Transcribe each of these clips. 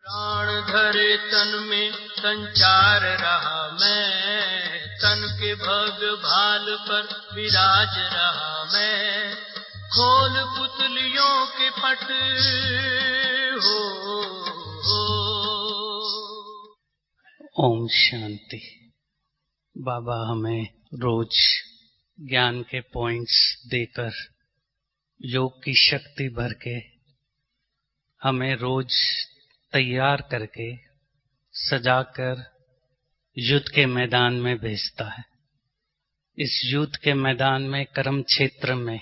प्राण धरे तन में संचार रहा मैं, तन के भग भाल पर विराज रहा मैं, खोल पुतलियों के पट हो। ओम शांति। बाबा हमें रोज ज्ञान के पॉइंट्स देकर, योग की शक्ति भर के, हमें रोज तैयार करके, सजाकर युद्ध के मैदान में भेजता है। इस युद्ध के मैदान में, कर्म क्षेत्र में,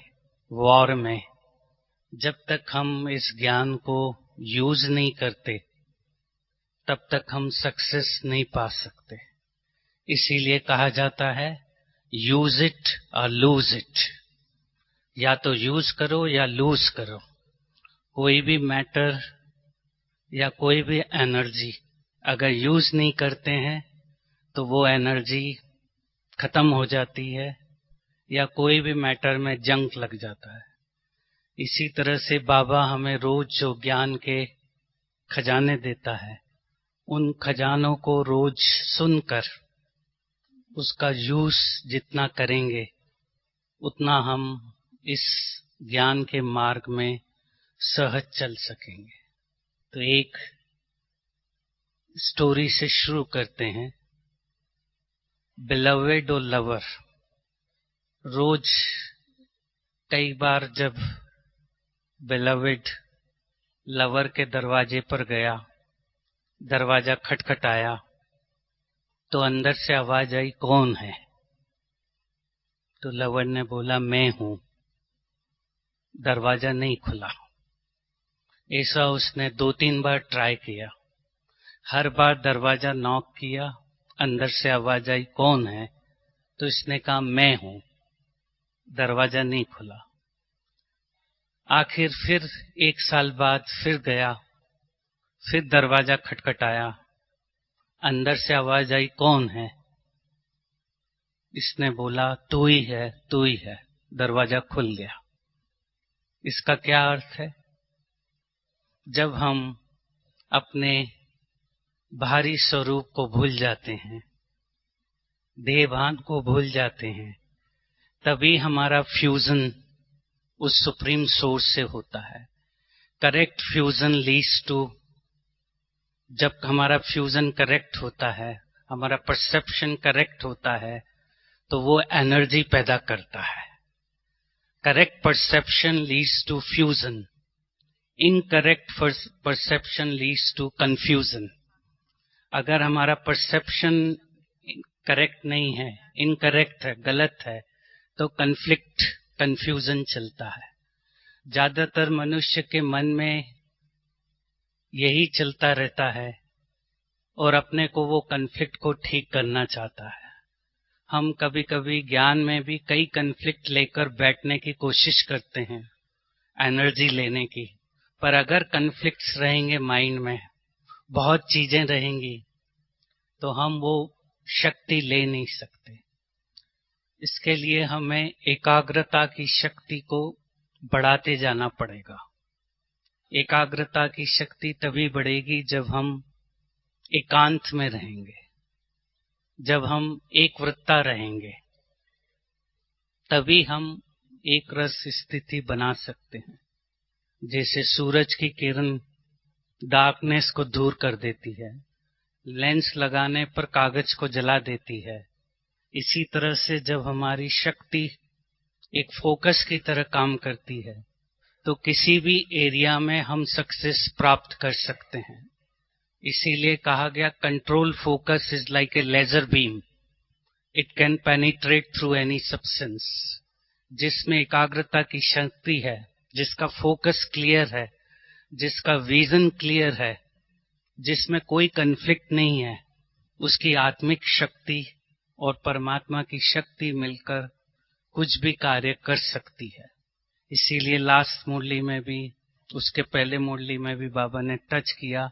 वॉर में, जब तक हम इस ज्ञान को यूज नहीं करते तब तक हम सक्सेस नहीं पा सकते। इसीलिए कहा जाता है यूज इट और लूज इट। या तो यूज करो या लूज करो। कोई भी मैटर या कोई भी एनर्जी अगर यूज नहीं करते हैं तो वो एनर्जी खत्म हो जाती है या कोई भी मैटर में जंक लग जाता है। इसी तरह से बाबा हमें रोज जो ज्ञान के खजाने देता है, उन खजानों को रोज सुनकर उसका यूज जितना करेंगे उतना हम इस ज्ञान के मार्ग में सहज चल सकेंगे। तो एक स्टोरी से शुरू करते हैं। बिलवेड और लवर। रोज कई बार जब बिलवेड लवर के दरवाजे पर गया, दरवाजा खटखटाया तो अंदर से आवाज आई, कौन है? तो लवर ने बोला, मैं हूं। दरवाजा नहीं खुला। ऐसा उसने 2-3 बार ट्राई किया। हर बार दरवाजा नॉक किया, अंदर से आवाज आई, कौन है? तो इसने कहा, मैं हूं। दरवाजा नहीं खुला। आखिर फिर 1 साल बाद फिर गया, फिर दरवाजा खटखटाया, अंदर से आवाज आई, कौन है? इसने बोला, तू ही है, तू ही है। दरवाजा खुल गया। इसका क्या अर्थ है? जब हम अपने बाहरी स्वरूप को भूल जाते हैं, देहभान को भूल जाते हैं, तभी हमारा फ्यूजन उस सुप्रीम सोर्स से होता है। करेक्ट फ्यूजन लीड्स टू, जब हमारा फ्यूजन करेक्ट होता है, हमारा परसेप्शन करेक्ट होता है, तो वो एनर्जी पैदा करता है। Correct perception leads to fusion, incorrect perception leads to confusion. अगर हमारा परसेप्शन करेक्ट नहीं है, इनकरेक्ट है, गलत है, तो कन्फ्लिक्ट, कंफ्यूजन चलता है। ज्यादातर मनुष्य के मन में यही चलता रहता है और अपने को वो कन्फ्लिक्ट को ठीक करना चाहता है। हम कभी कभी ज्ञान में भी कई कन्फ्लिक्ट लेकर बैठने की कोशिश करते हैं, एनर्जी लेने की। पर अगर कन्फ्लिक्ट्स रहेंगे माइंड में, बहुत चीजें रहेंगी, तो हम वो शक्ति ले नहीं सकते। इसके लिए हमें एकाग्रता की शक्ति को बढ़ाते जाना पड़ेगा। एकाग्रता की शक्ति तभी बढ़ेगी जब हम एकांत में रहेंगे, जब हम एकवृत्ता रहेंगे, तभी हम एक रस स्थिति बना सकते हैं। जैसे सूरज की किरण डार्कनेस को दूर कर देती है, लेंस लगाने पर कागज को जला देती है, इसी तरह से जब हमारी शक्ति एक फोकस की तरह काम करती है तो किसी भी एरिया में हम सक्सेस प्राप्त कर सकते हैं। इसीलिए कहा गया, control focus is like a laser beam, it can penetrate through any substance. जिसमें एकाग्रता की शक्ति है, जिसका फोकस क्लियर है, जिसका विजन क्लियर है, जिसमें कोई कन्फ्लिक्ट नहीं है, उसकी आत्मिक शक्ति और परमात्मा की शक्ति मिलकर कुछ भी कार्य कर सकती है। इसीलिए लास्ट मुरली में भी, उसके पहले मुरली में भी बाबा ने टच किया,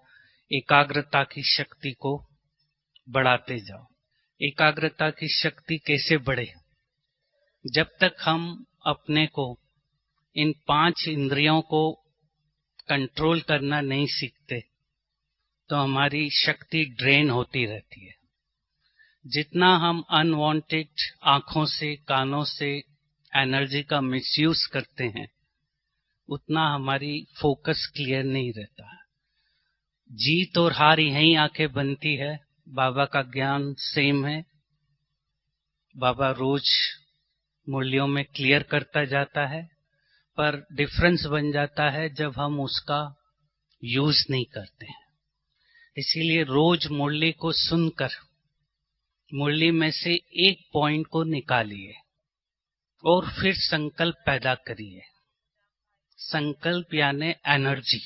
एकाग्रता की शक्ति को बढ़ाते जाओ। एकाग्रता की शक्ति कैसे बढ़े? जब तक हम अपने को, इन 5 इंद्रियों को कंट्रोल करना नहीं सीखते तो हमारी शक्ति ड्रेन होती रहती है। जितना हम अनवांटेड आंखों से, कानों से एनर्जी का मिसयूज करते हैं, उतना हमारी फोकस क्लियर नहीं रहता है। जीत और हार यहीं आके बनती है। बाबा का ज्ञान सेम है। बाबा रोज मुरलियों में क्लियर करता जाता है, पर डिफरेंस बन जाता है जब हम उसका यूज नहीं करते हैं। इसीलिए रोज मुरली को सुनकर मुरली में से एक पॉइंट को निकालिए और फिर संकल्प पैदा करिए। संकल्प यानी एनर्जी,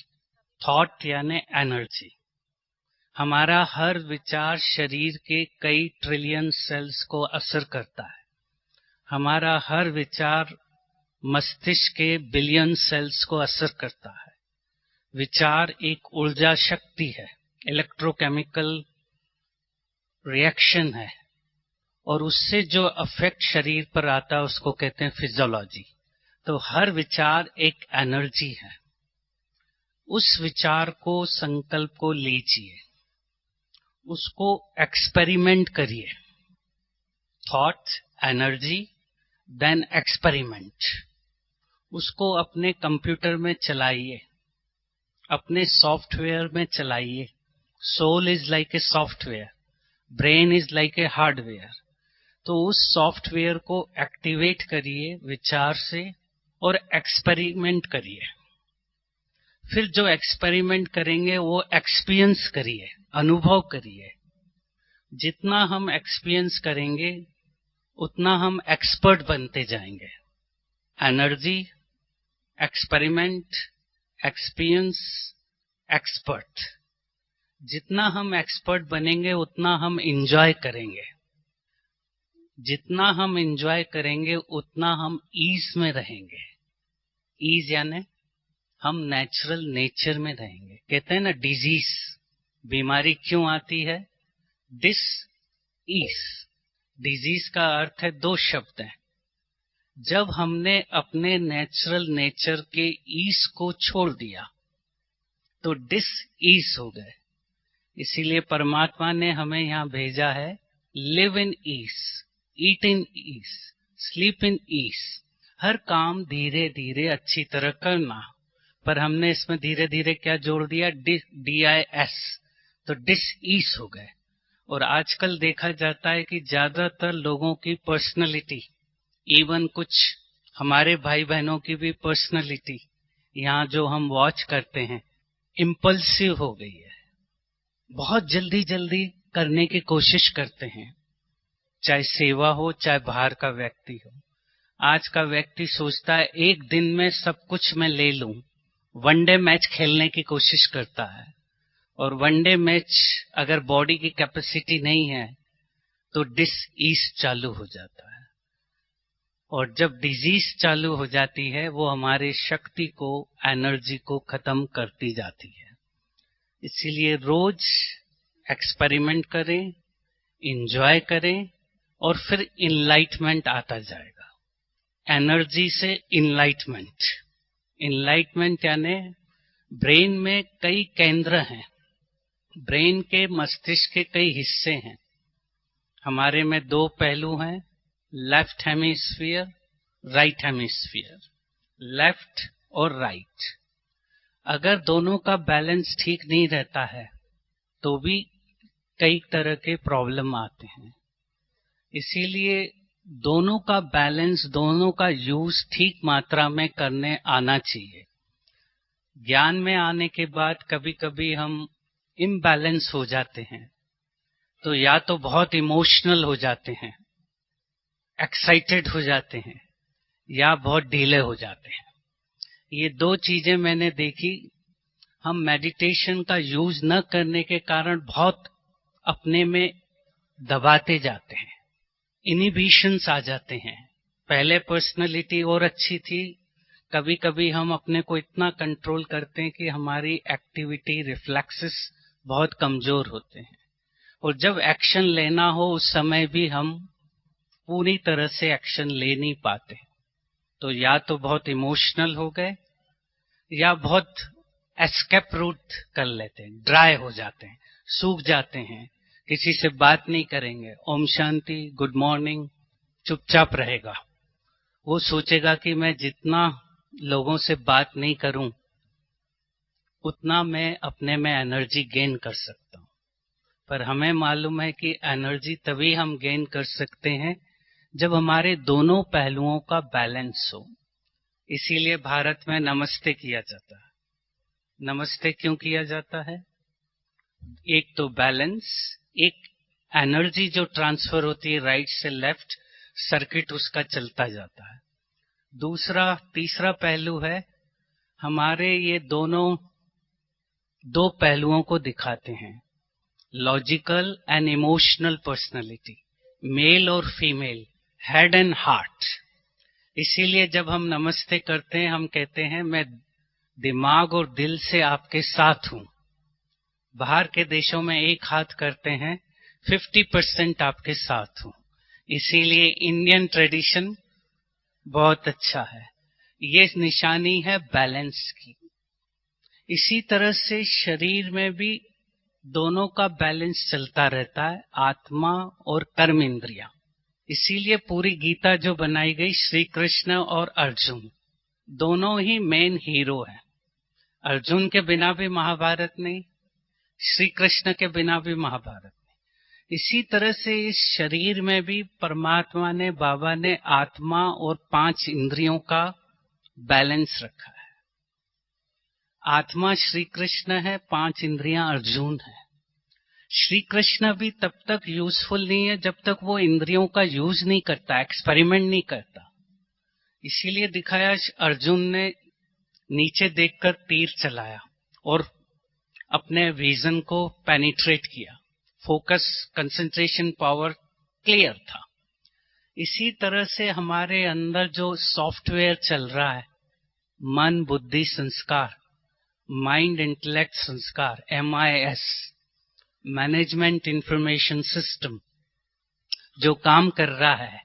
थॉट यानी एनर्जी। हमारा हर विचार शरीर के कई ट्रिलियन सेल्स को असर करता है। हमारा हर विचार मस्तिष्क के बिलियन सेल्स को असर करता है। विचार एक ऊर्जा शक्ति है, इलेक्ट्रोकेमिकल रिएक्शन है, और उससे जो अफेक्ट शरीर पर आता है उसको कहते हैं फिजियोलॉजी। तो हर विचार एक एनर्जी है। उस विचार को, संकल्प को लीजिए, उसको एक्सपेरिमेंट करिए। Thought, energy, then experiment. उसको अपने कंप्यूटर में चलाइए, अपने सॉफ्टवेयर में चलाइए। Soul is like a software, brain is like a hardware. तो उस सॉफ्टवेयर को एक्टिवेट करिए विचार से और एक्सपेरिमेंट करिए। फिर जो एक्सपेरिमेंट करेंगे वो एक्सपीरियंस करिए, अनुभव करिए। जितना हम एक्सपीरियंस करेंगे उतना हम एक्सपर्ट बनते जाएंगे। Energy, experiment, experience, expert. जितना हम एक्सपर्ट बनेंगे उतना हम एंजॉय करेंगे। जितना हम एंजॉय करेंगे उतना हम ईज में रहेंगे। ईज यानी हम नेचुरल नेचर में रहेंगे। कहते हैं ना, डिजीज, बीमारी क्यों आती है? Dish ease. डिजीज का अर्थ है, दो शब्द हैं। जब हमने अपने नेचुरल नेचर के ईज को छोड़ दिया तो डिस ईज हो गए। इसीलिए परमात्मा ने हमें यहां भेजा है, live in ease, eat in ease, sleep in ease. हर काम धीरे धीरे अच्छी तरह करना, पर हमने इसमें धीरे धीरे क्या जोड़ दिया? DIS। तो डिस ईज हो गए। और आजकल देखा जाता है कि ज्यादातर लोगों की पर्सनैलिटी, इवन कुछ हमारे भाई बहनों की भी पर्सनैलिटी, यहाँ जो हम वॉच करते हैं, इम्पल्सिव हो गई है। बहुत जल्दी जल्दी करने की कोशिश करते हैं, चाहे सेवा हो चाहे बाहर का व्यक्ति हो। आज का व्यक्ति सोचता है एक दिन में सब कुछ मैं ले लूं। वनडे मैच खेलने की कोशिश करता है, और वनडे मैच अगर बॉडी की कैपेसिटी नहीं है तो डिस ईज चालू हो जाता है। और जब डिजीज चालू हो जाती है वो हमारे शक्ति को, एनर्जी को खत्म करती जाती है। इसीलिए रोज एक्सपेरिमेंट करें, एंजॉय करें, और फिर इनलाइटमेंट आता जाएगा। एनर्जी से इनलाइटमेंट। इनलाइटमेंट यानी ब्रेन में कई केंद्र हैं। ब्रेन के, मस्तिष्क के कई हिस्से हैं। हमारे में दो पहलू हैं, left hemisphere, right hemisphere. Left और राइट। अगर दोनों का बैलेंस ठीक नहीं रहता है तो भी कई तरह के प्रॉब्लम आते हैं। इसीलिए दोनों का बैलेंस, दोनों का यूज ठीक मात्रा में करने आना चाहिए। ज्ञान में आने के बाद कभी कभी हम इम्बैलेंस हो जाते हैं, तो या तो बहुत इमोशनल हो जाते हैं, एक्साइटेड हो जाते हैं, या बहुत ढीले हो जाते हैं। ये दो चीजें मैंने देखी। हम मेडिटेशन का यूज न करने के कारण बहुत अपने में दबाते जाते हैं, इनहिबिशंस आ जाते हैं। पहले पर्सनैलिटी और अच्छी थी, कभी कभी हम अपने को इतना कंट्रोल करते हैं कि हमारी एक्टिविटी, रिफ्लेक्सेस बहुत कमजोर होते हैं, और जब एक्शन लेना हो उस समय भी हम पूरी तरह से एक्शन ले नहीं पाते। तो या तो बहुत इमोशनल हो गए, या बहुत एस्केप रूट कर लेते हैं, ड्राई हो जाते हैं, सूख जाते हैं, किसी से बात नहीं करेंगे, ओम शांति, गुड मॉर्निंग, चुपचाप रहेगा। वो सोचेगा कि मैं जितना लोगों से बात नहीं करूं उतना मैं अपने में एनर्जी गेन कर सकता हूं। पर हमें मालूम है कि एनर्जी तभी हम गेन कर सकते हैं जब हमारे दोनों पहलुओं का बैलेंस हो। इसीलिए भारत में नमस्ते किया जाता है। नमस्ते क्यों किया जाता है? एक तो बैलेंस, एक एनर्जी जो ट्रांसफर होती है राइट से लेफ्ट, सर्किट उसका चलता जाता है। तीसरा पहलू है, हमारे ये दोनों दो पहलुओं को दिखाते हैं, logical and emotional personality, male और फीमेल, हेड एंड हार्ट। इसीलिए जब हम नमस्ते करते हैं हम कहते हैं मैं दिमाग और दिल से आपके साथ हूं। बाहर के देशों में एक हाथ करते हैं, 50% आपके साथ हूं। इसीलिए इंडियन ट्रेडिशन बहुत अच्छा है। ये निशानी है बैलेंस की। इसी तरह से शरीर में भी दोनों का बैलेंस चलता रहता है, आत्मा और कर्म इंद्रियां। इसीलिए पूरी गीता जो बनाई गई, श्री कृष्ण और अर्जुन दोनों ही मेन हीरो हैं। अर्जुन के बिना भी महाभारत नहीं, श्री कृष्ण के बिना भी महाभारत नहीं। इसी तरह से इस शरीर में भी परमात्मा ने, बाबा ने आत्मा और 5 इंद्रियों का बैलेंस रखा है। आत्मा श्री कृष्ण है, 5 इंद्रियां अर्जुन है। श्री कृष्ण भी तब तक यूजफुल नहीं है जब तक वो इंद्रियों का यूज नहीं करता, एक्सपेरिमेंट नहीं करता। इसीलिए दिखाया, अर्जुन ने नीचे देखकर तीर चलाया और अपने विजन को पेनिट्रेट किया, फोकस, कंसंट्रेशन पावर क्लियर था। इसी तरह से हमारे अंदर जो सॉफ्टवेयर चल रहा है, मन बुद्धि संस्कार, माइंड इंटेलेक्ट संस्कार, MIS, मैनेजमेंट इंफॉर्मेशन सिस्टम, जो काम कर रहा है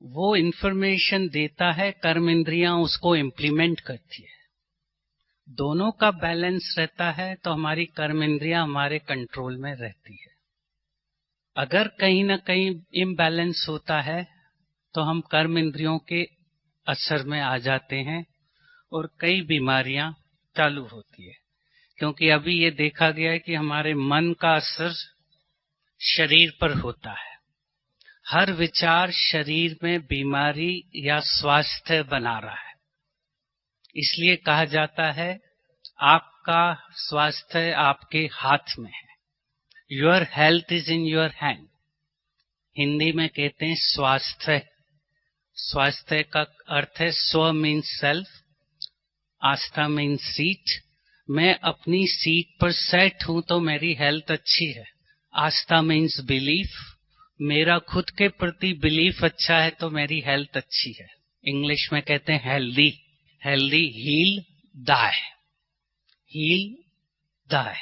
वो इंफॉर्मेशन देता है, कर्म इंद्रियां उसको इम्प्लीमेंट करती है। दोनों का बैलेंस रहता है तो हमारी कर्म इंद्रियां हमारे कंट्रोल में रहती है। अगर कहीं ना कहीं इम्बैलेंस होता है तो हम कर्म इंद्रियों के असर में आ जाते हैं और कई बीमारियां चालू होती है। क्योंकि अभी ये देखा गया है कि हमारे मन का असर शरीर पर होता है। हर विचार शरीर में बीमारी या स्वास्थ्य बना रहा है। इसलिए कहा जाता है आपका स्वास्थ्य आपके हाथ में है। Your health is in your hand. Hindi में कहते हैं स्वास्थ्य। स्वास्थ्य का अर्थ है स्व मीन्स सेल्फ, आस्था मीन्स सीट। मैं अपनी सीट पर सेट हूं तो मेरी हेल्थ अच्छी है। आस्था मीन्स बिलीफ, मेरा खुद के प्रति बिलीफ अच्छा है तो मेरी हेल्थ अच्छी है। इंग्लिश में कहते हैं healthy. Healthy, heal, die. Heal, die.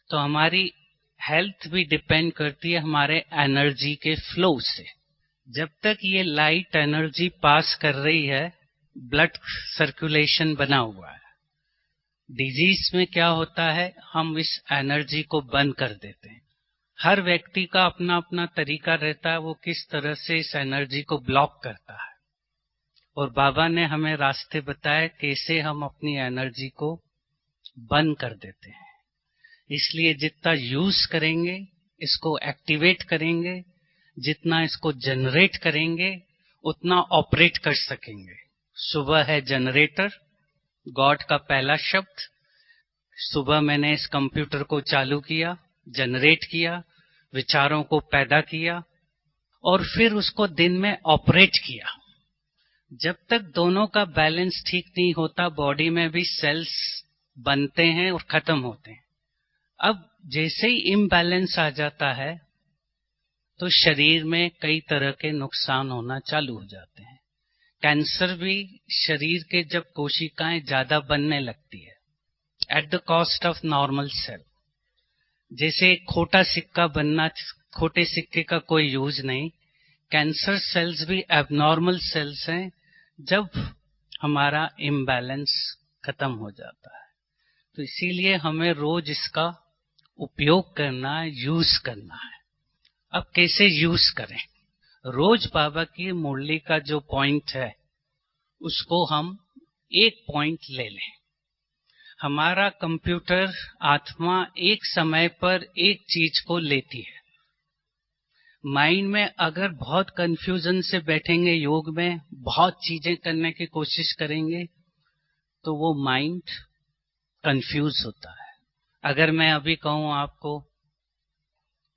तो हमारी हेल्थ भी डिपेंड करती है हमारे एनर्जी के फ्लो से। जब तक ये लाइट एनर्जी पास कर रही है, ब्लड सर्कुलेशन बना हुआ है। डिजीज में क्या होता है, हम इस एनर्जी को बंद कर देते हैं। हर व्यक्ति का अपना अपना तरीका रहता है वो किस तरह से इस एनर्जी को ब्लॉक करता है। और बाबा ने हमें रास्ते बताए कैसे हम अपनी एनर्जी को बंद कर देते हैं। इसलिए जितना यूज करेंगे, इसको एक्टिवेट करेंगे, जितना इसको जनरेट करेंगे उतना ऑपरेट कर सकेंगे। सुबह है जनरेटर, गॉड का पहला शब्द। सुबह मैंने इस कंप्यूटर को चालू किया, जनरेट किया, विचारों को पैदा किया और फिर उसको दिन में ऑपरेट किया। जब तक दोनों का बैलेंस ठीक नहीं होता, बॉडी में भी सेल्स बनते हैं और खत्म होते हैं। अब जैसे ही इम्बैलेंस आ जाता है तो शरीर में कई तरह के नुकसान होना चालू हो जाते हैं। कैंसर भी शरीर के जब कोशिकाएं ज्यादा बनने लगती है, at the cost of normal cell. जैसे खोटा सिक्का बनना, खोटे सिक्के का कोई यूज नहीं, कैंसर सेल्स भी एबनॉर्मल सेल्स हैं जब हमारा इम्बैलेंस खत्म हो जाता है। तो इसीलिए हमें रोज इसका उपयोग करना है, यूज करना है। अब कैसे यूज करें? रोज बाबा की मुरली का जो पॉइंट है उसको हम एक पॉइंट ले लें। हमारा कंप्यूटर आत्मा एक समय पर एक चीज को लेती है। माइंड में अगर बहुत कंफ्यूजन से बैठेंगे, योग में बहुत चीजें करने की कोशिश करेंगे तो वो माइंड कंफ्यूज होता है। अगर मैं अभी कहूं आपको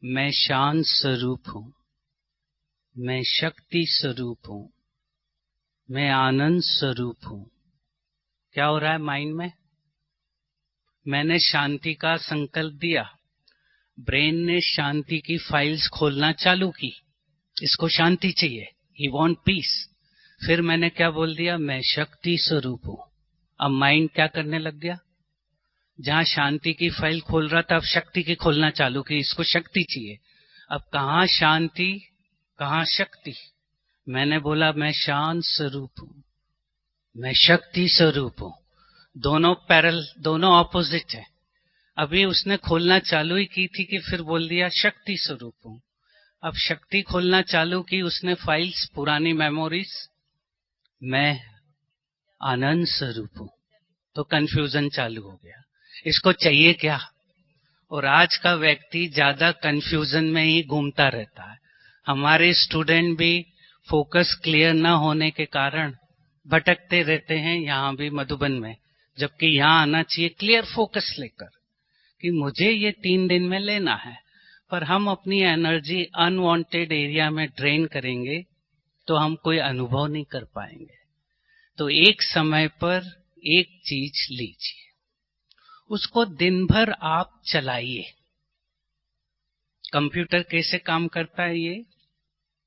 मैं शांत स्वरूप हूं, मैं शक्ति स्वरूप हूं, मैं आनंद स्वरूप हूं, क्या हो रहा है माइंड में? मैंने शांति का संकल्प दिया, ब्रेन ने शांति की फाइल्स खोलना चालू की, इसको शांति चाहिए, ही वांट पीस। फिर मैंने क्या बोल दिया? मैं शक्ति स्वरूप हूं। अब माइंड क्या करने लग गया? जहां शांति की फाइल खोल रहा था अब शक्ति की खोलना चालू की, इसको शक्ति चाहिए। अब कहां शांति कहां शक्ति? मैंने बोला मैं शांत स्वरूप हूं, मैं शक्ति स्वरूप हूं। दोनों पैरल, दोनों ऑपोजिट है। अभी उसने खोलना चालू ही की थी कि फिर बोल दिया शक्ति स्वरूप हूं। अब शक्ति खोलना चालू की उसने फाइल्स, पुरानी मेमोरीज, मैं आनंद स्वरूप हूं। तो कंफ्यूजन चालू हो गया, इसको चाहिए क्या? और आज का व्यक्ति ज्यादा कंफ्यूजन में ही घूमता रहता है। हमारे स्टूडेंट भी फोकस क्लियर न होने के कारण भटकते रहते हैं, यहां भी मधुबन में, जबकि यहां आना चाहिए क्लियर फोकस लेकर कि मुझे ये 3 दिन में लेना है। पर हम अपनी एनर्जी अनवांटेड एरिया में ड्रेन करेंगे तो हम कोई अनुभव नहीं कर पाएंगे। तो एक समय पर एक चीज लीजिए, उसको दिन भर आप चलाइए। कंप्यूटर कैसे काम करता है ये?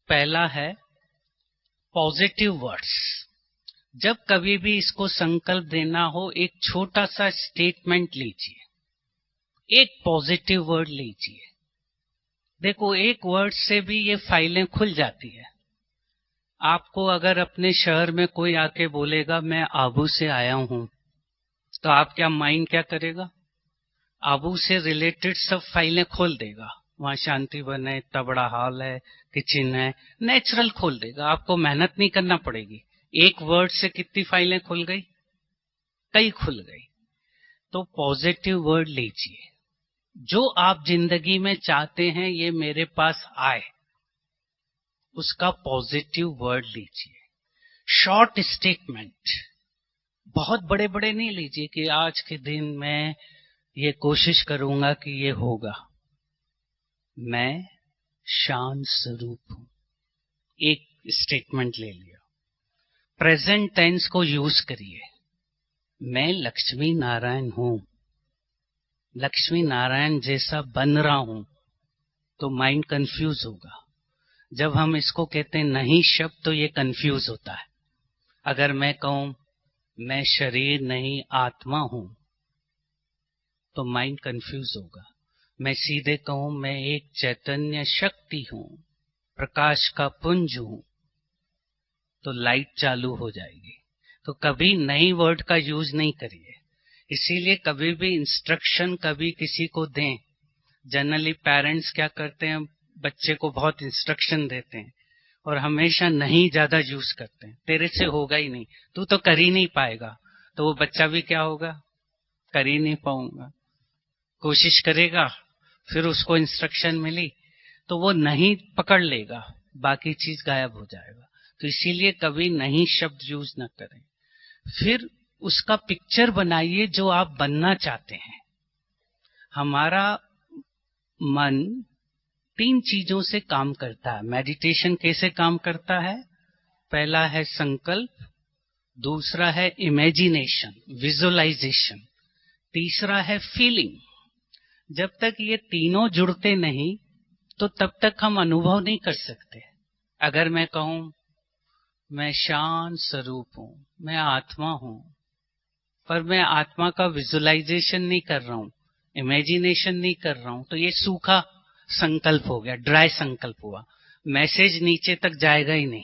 पहला है पॉजिटिव वर्ड्स। जब कभी भी इसको संकल्प देना हो, एक छोटा सा स्टेटमेंट लीजिए, एक पॉजिटिव वर्ड लीजिए। देखो, एक वर्ड से भी ये फाइलें खुल जाती है। आपको अगर अपने शहर में कोई आके बोलेगा मैं आबू से आया हूं, तो आप क्या माइंड क्या करेगा? आबू से रिलेटेड सब फाइलें खोल देगा। वहां शांति वन है, इतना बड़ा हॉल है, किचन है, नेचुरल खोल देगा। आपको मेहनत नहीं करना पड़ेगी। एक वर्ड से कितनी फाइलें खुल गई? कई खुल गई। तो पॉजिटिव वर्ड लीजिए, जो आप जिंदगी में चाहते हैं ये मेरे पास आए, उसका पॉजिटिव वर्ड लीजिए। शॉर्ट स्टेटमेंट, बहुत बड़े बड़े नहीं लीजिए कि आज के दिन मैं ये कोशिश करूंगा कि ये होगा। मैं शांत स्वरूप हूं, एक स्टेटमेंट ले लिया। प्रेजेंट टेंस को यूज करिए। मैं लक्ष्मी नारायण हूं, लक्ष्मी नारायण जैसा बन रहा हूं, तो माइंड कंफ्यूज होगा। जब हम इसको कहते हैं नहीं शब्द, तो ये कंफ्यूज होता है। अगर मैं कहूं मैं शरीर नहीं आत्मा हूं, तो माइंड कंफ्यूज होगा। मैं सीधे कहूं मैं एक चैतन्य शक्ति हूं, प्रकाश का पुंज हूं, तो लाइट चालू हो जाएगी। तो कभी नई वर्ड का यूज नहीं करिए। इसीलिए कभी भी इंस्ट्रक्शन कभी किसी को दें, जनरली पेरेंट्स क्या करते हैं, बच्चे को बहुत इंस्ट्रक्शन देते हैं और हमेशा नहीं ज्यादा यूज करते हैं। तेरे से होगा ही नहीं, तू तो कर ही नहीं पाएगा। तो वो बच्चा भी क्या होगा? कर ही नहीं पाऊंगा। कोशिश करेगा, फिर उसको इंस्ट्रक्शन मिली तो वो नहीं पकड़ लेगा, बाकी चीज गायब हो जाएगा। तो इसीलिए कभी नहीं शब्द यूज न करें। फिर उसका पिक्चर बनाइए जो आप बनना चाहते हैं। हमारा मन 3 चीजों से काम करता है। मेडिटेशन कैसे काम करता है? पहला है संकल्प, दूसरा है इमेजिनेशन, विजुअलाइजेशन, तीसरा है फीलिंग। जब तक ये तीनों जुड़ते नहीं तो तब तक हम अनुभव नहीं कर सकते। अगर मैं कहूं मैं शांत स्वरूप हूं, मैं आत्मा हूं, पर मैं आत्मा का विजुअलाइजेशन नहीं कर रहा हूं, इमेजिनेशन नहीं कर रहा हूं, तो ये सूखा संकल्प हो गया, ड्राई संकल्प हुआ। मैसेज नीचे तक जाएगा ही नहीं।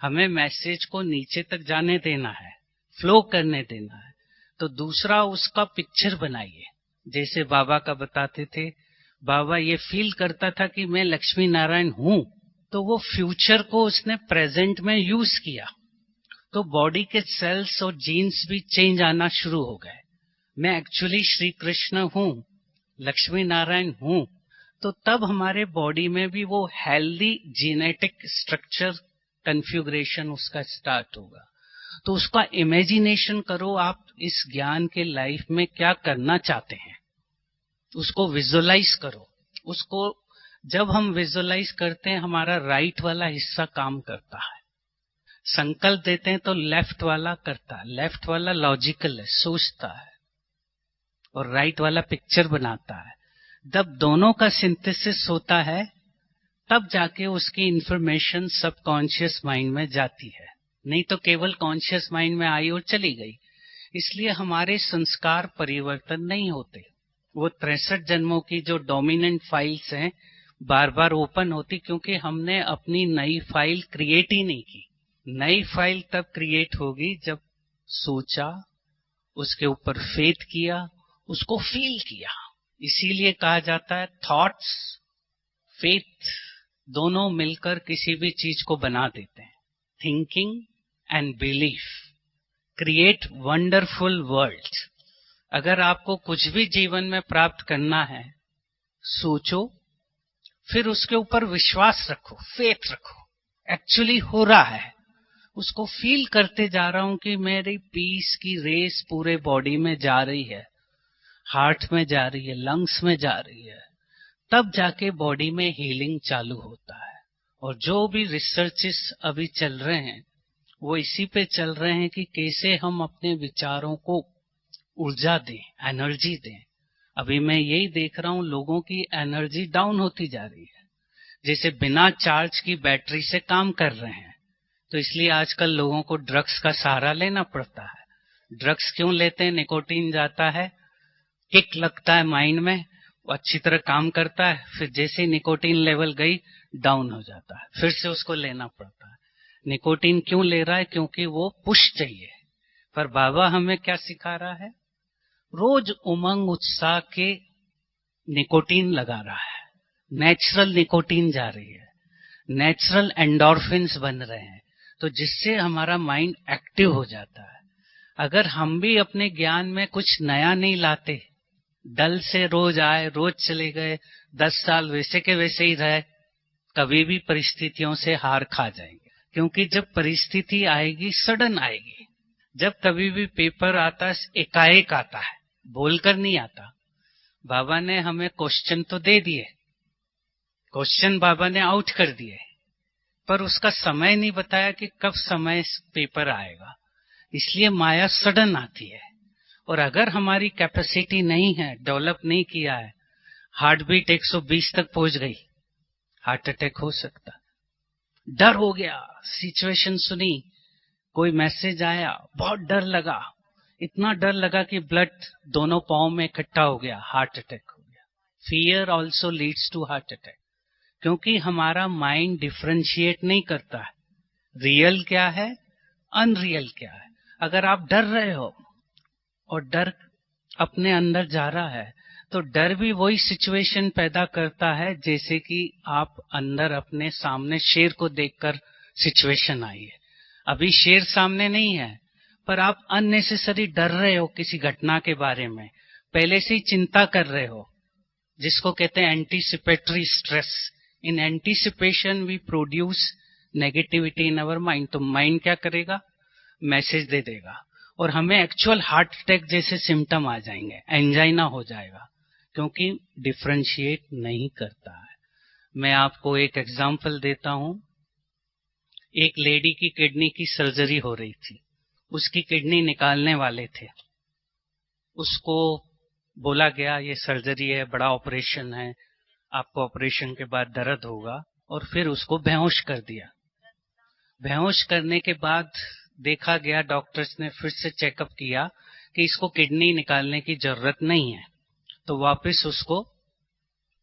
हमें मैसेज को नीचे तक जाने देना है, फ्लो करने देना है। तो दूसरा उसका पिक्चर बनाइए। जैसे बाबा का बताते थे, बाबा ये फील करता था कि मैं लक्ष्मी नारायण हूं, तो वो फ्यूचर को उसने प्रेजेंट में यूज किया, तो बॉडी के सेल्स और जीन्स भी चेंज आना शुरू हो गए। मैं एक्चुअली श्री कृष्ण हूं, लक्ष्मी नारायण हूं, तो तब हमारे बॉडी में भी वो हेल्दी जीनेटिक स्ट्रक्चर कन्फ्यूगरेशन उसका स्टार्ट होगा। तो उसका इमेजिनेशन करो, आप इस ज्ञान के लाइफ में क्या करना चाहते हैं, उसको विजुअलाइज करो। उसको जब हम विजुअलाइज करते हैं, हमारा राइट वाला हिस्सा काम करता है। संकल्प देते हैं तो लेफ्ट वाला करता है, लेफ्ट वाला लॉजिकल है, सोचता है, और राइट वाला पिक्चर बनाता है। जब दोनों का सिंथेसिस होता है, तब जाके उसकी इंफॉर्मेशन सबकॉन्शियस माइंड में जाती है, नहीं तो केवल कॉन्शियस माइंड में आई और चली गई। इसलिए हमारे संस्कार परिवर्तन नहीं होते। वो 63 जन्मों की जो डोमिनेंट फाइल्स हैं, बार बार ओपन होती, क्योंकि हमने अपनी नई फाइल क्रिएट ही नहीं की। नई फाइल तब क्रिएट होगी जब सोचा, उसके ऊपर फेथ किया, उसको फील किया। इसीलिए कहा जाता है थॉट्स, फेथ दोनों मिलकर किसी भी चीज को बना देते हैं। Thinking and belief create wonderful world. अगर आपको कुछ भी जीवन में प्राप्त करना है, सोचो, फिर उसके ऊपर विश्वास रखो, फेथ रखो, एक्चुअली हो रहा है। उसको फील करते जा रहा हूं कि मेरी पीस की रेस पूरे बॉडी में जा रही है, हार्ट में जा रही है, लंग्स में जा रही है। तब जाके बॉडी में हीलिंग चालू होता है। और जो भी रिसर्चेस अभी चल रहे हैं, वो इसी पे चल रहे हैं कि कैसे हम अपने विचारों को ऊर्जा दें, एनर्जी दें। अभी मैं यही देख रहा हूं, लोगों की एनर्जी डाउन होती जा रही है, जैसे बिना चार्ज की बैटरी से काम कर रहे हैं। तो इसलिए आजकल लोगों को ड्रग्स का सहारा लेना पड़ता है। ड्रग्स क्यों लेते हैं? निकोटीन जाता है, किक लगता है माइंड में, वो अच्छी तरह काम करता है, फिर जैसे ही निकोटीन लेवल गई डाउन हो जाता है, फिर से उसको लेना पड़ता है। निकोटीन क्यों ले रहा है? क्योंकि वो पुश चाहिए। पर बाबा हमें क्या सिखा रहा है? रोज उमंग उत्साह के निकोटीन लगा रहा है, नेचुरल निकोटीन जा रही है, नेचुरल एंडोर्फिन्स बन रहे हैं, तो जिससे हमारा माइंड एक्टिव हो जाता है। अगर हम भी अपने ज्ञान में कुछ नया नहीं लाते, डल से रोज आए रोज चले गए, 10 साल वैसे के वैसे ही रहे, कभी भी परिस्थितियों से हार खा जाएंगे। क्योंकि जब परिस्थिति आएगी, सडन आएगी। जब कभी भी पेपर आता है, एकाएक आता है, बोलकर नहीं आता। बाबा ने हमें क्वेश्चन तो दे दिए, क्वेश्चन बाबा ने आउट कर दिए, पर उसका समय नहीं बताया कि कब समय पेपर आएगा। इसलिए माया सडन आती है। और अगर हमारी कैपेसिटी नहीं है, डेवलप नहीं किया है, हार्ट बीट 120 तक पहुंच गई, हार्ट अटैक हो सकता। डर हो गया, सिचुएशन सुनी, कोई मैसेज आया, बहुत डर लगा, इतना डर लगा कि ब्लड दोनों पांव में इकट्ठा हो गया, हार्ट अटैक हो गया। Fear also leads to heart attack, क्योंकि हमारा माइंड डिफरेंशिएट नहीं करता है, रियल क्या है, अनरियल क्या है। अगर आप डर रहे हो और डर अपने अंदर जा रहा है, तो डर भी वही सिचुएशन पैदा करता है, जैसे कि आप अंदर अपने सामने शेर को देखकर सिचुएशन आई है। अभी शेर सामने नहीं है, पर आप अननेसेसरी डर रहे हो किसी घटना के बारे में, पहले से ही चिंता कर रहे हो, जिसको कहते हैं anticipatory stress. In anticipation we produce negativity in our mind. तो माइंड क्या करेगा? मैसेज दे देगा, और हमें एक्चुअल हार्ट अटैक जैसे सिम्टम आ जाएंगे, एंजाइना हो जाएगा, क्योंकि डिफरेंशिएट नहीं करता है। मैं आपको एक एग्जांपल देता हूं। एक लेडी की किडनी की सर्जरी हो रही थी, उसकी किडनी निकालने वाले थे, उसको बोला गया ये सर्जरी है, बड़ा ऑपरेशन है, आपको ऑपरेशन के बाद दर्द होगा, और फिर उसको बेहोश कर दिया। बेहोश करने के बाद देखा गया, डॉक्टर्स ने फिर से चेकअप किया कि इसको किडनी निकालने की जरूरत नहीं है, तो वापस उसको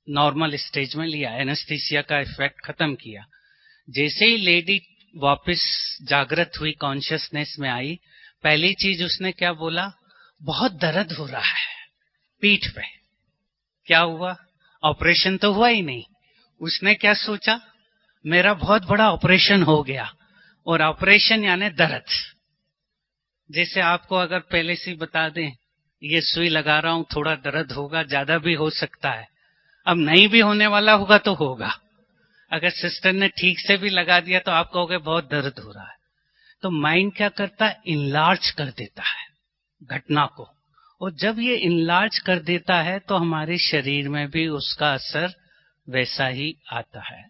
नॉर्मल स्टेज में लिया, एनेस्थीसिया का इफेक्ट खत्म किया। जैसे ही लेडी वापस जागृत हुई, कॉन्शियसनेस में आई, पहली चीज उसने क्या बोला? बहुत दर्द हो रहा है पीठ पे। क्या हुआ? ऑपरेशन तो हुआ ही नहीं। उसने क्या सोचा, मेरा बहुत बड़ा ऑपरेशन हो गया, और ऑपरेशन यानी दर्द। जैसे आपको अगर पहले से बता दें, ये सुई लगा रहा हूं, थोड़ा दर्द होगा, ज्यादा भी हो सकता है, अब नहीं भी होने वाला होगा तो होगा। अगर सिस्टर ने ठीक से भी लगा दिया तो आप कहोगे बहुत दर्द हो रहा है। तो माइंड क्या करता है, इनलार्ज कर देता है घटना को, और जब ये इनलार्ज कर देता है तो हमारे शरीर में भी उसका असर वैसा ही आता है।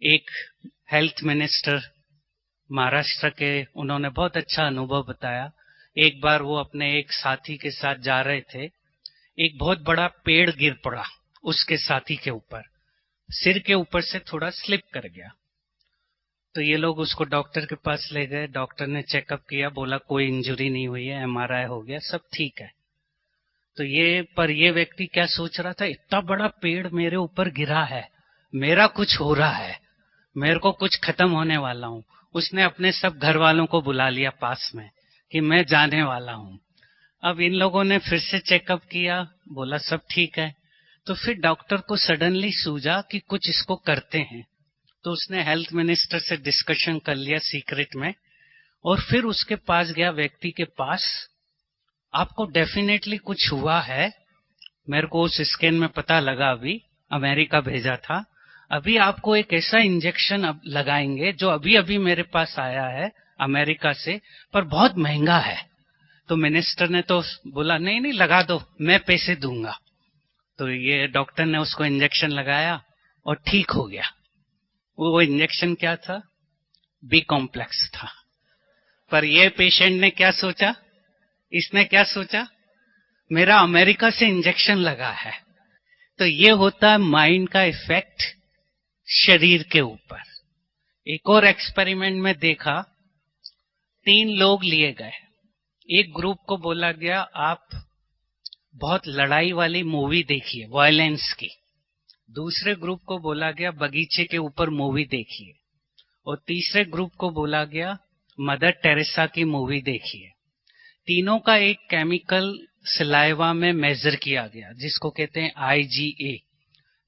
एक हेल्थ मिनिस्टर महाराष्ट्र के, उन्होंने बहुत अच्छा अनुभव बताया। एक बार वो अपने एक साथी के साथ जा रहे थे, एक बहुत बड़ा पेड़ गिर पड़ा उसके साथी के ऊपर, सिर के ऊपर से थोड़ा स्लिप कर गया। तो ये लोग उसको डॉक्टर के पास ले गए। डॉक्टर ने चेकअप किया, बोला कोई इंजरी नहीं हुई है, एमआरआई हो गया, सब ठीक है। तो ये व्यक्ति क्या सोच रहा था, इतना बड़ा पेड़ मेरे ऊपर गिरा है, मेरा कुछ हो रहा है, मेरे को कुछ खत्म होने वाला हूं। उसने अपने सब घर वालों को बुला लिया पास में कि मैं जाने वाला हूं। अब इन लोगों ने फिर से चेकअप किया, बोला सब ठीक है। तो फिर डॉक्टर को सडनली सूझा कि कुछ इसको करते हैं। तो उसने हेल्थ मिनिस्टर से डिस्कशन कर लिया सीक्रेट में, और फिर उसके पास गया, व्यक्ति के पास, आपको डेफिनेटली कुछ हुआ है, मेरे को उस स्कैन में पता लगा, अभी अमेरिका भेजा था, अभी आपको एक ऐसा इंजेक्शन अब लगाएंगे जो अभी अभी मेरे पास आया है अमेरिका से, पर बहुत महंगा है। तो मिनिस्टर ने तो बोला नहीं नहीं लगा दो, मैं पैसे दूंगा। तो ये डॉक्टर ने उसको इंजेक्शन लगाया और ठीक हो गया। वो इंजेक्शन क्या था, बी कॉम्प्लेक्स था। पर ये पेशेंट ने क्या सोचा, इसने क्या सोचा, मेरा अमेरिका से इंजेक्शन लगा है। तो ये होता है माइंड का इफेक्ट शरीर के ऊपर। एक और एक्सपेरिमेंट में देखा, 3 लोग लिए गए। एक ग्रुप को बोला गया आप बहुत लड़ाई वाली मूवी देखिए, वायलेंस की। दूसरे ग्रुप को बोला गया बगीचे के ऊपर मूवी देखिए, और तीसरे ग्रुप को बोला गया मदर टेरेसा की मूवी देखिए। तीनों का एक केमिकल सलाइवा में मेजर किया गया, जिसको कहते हैं IgA,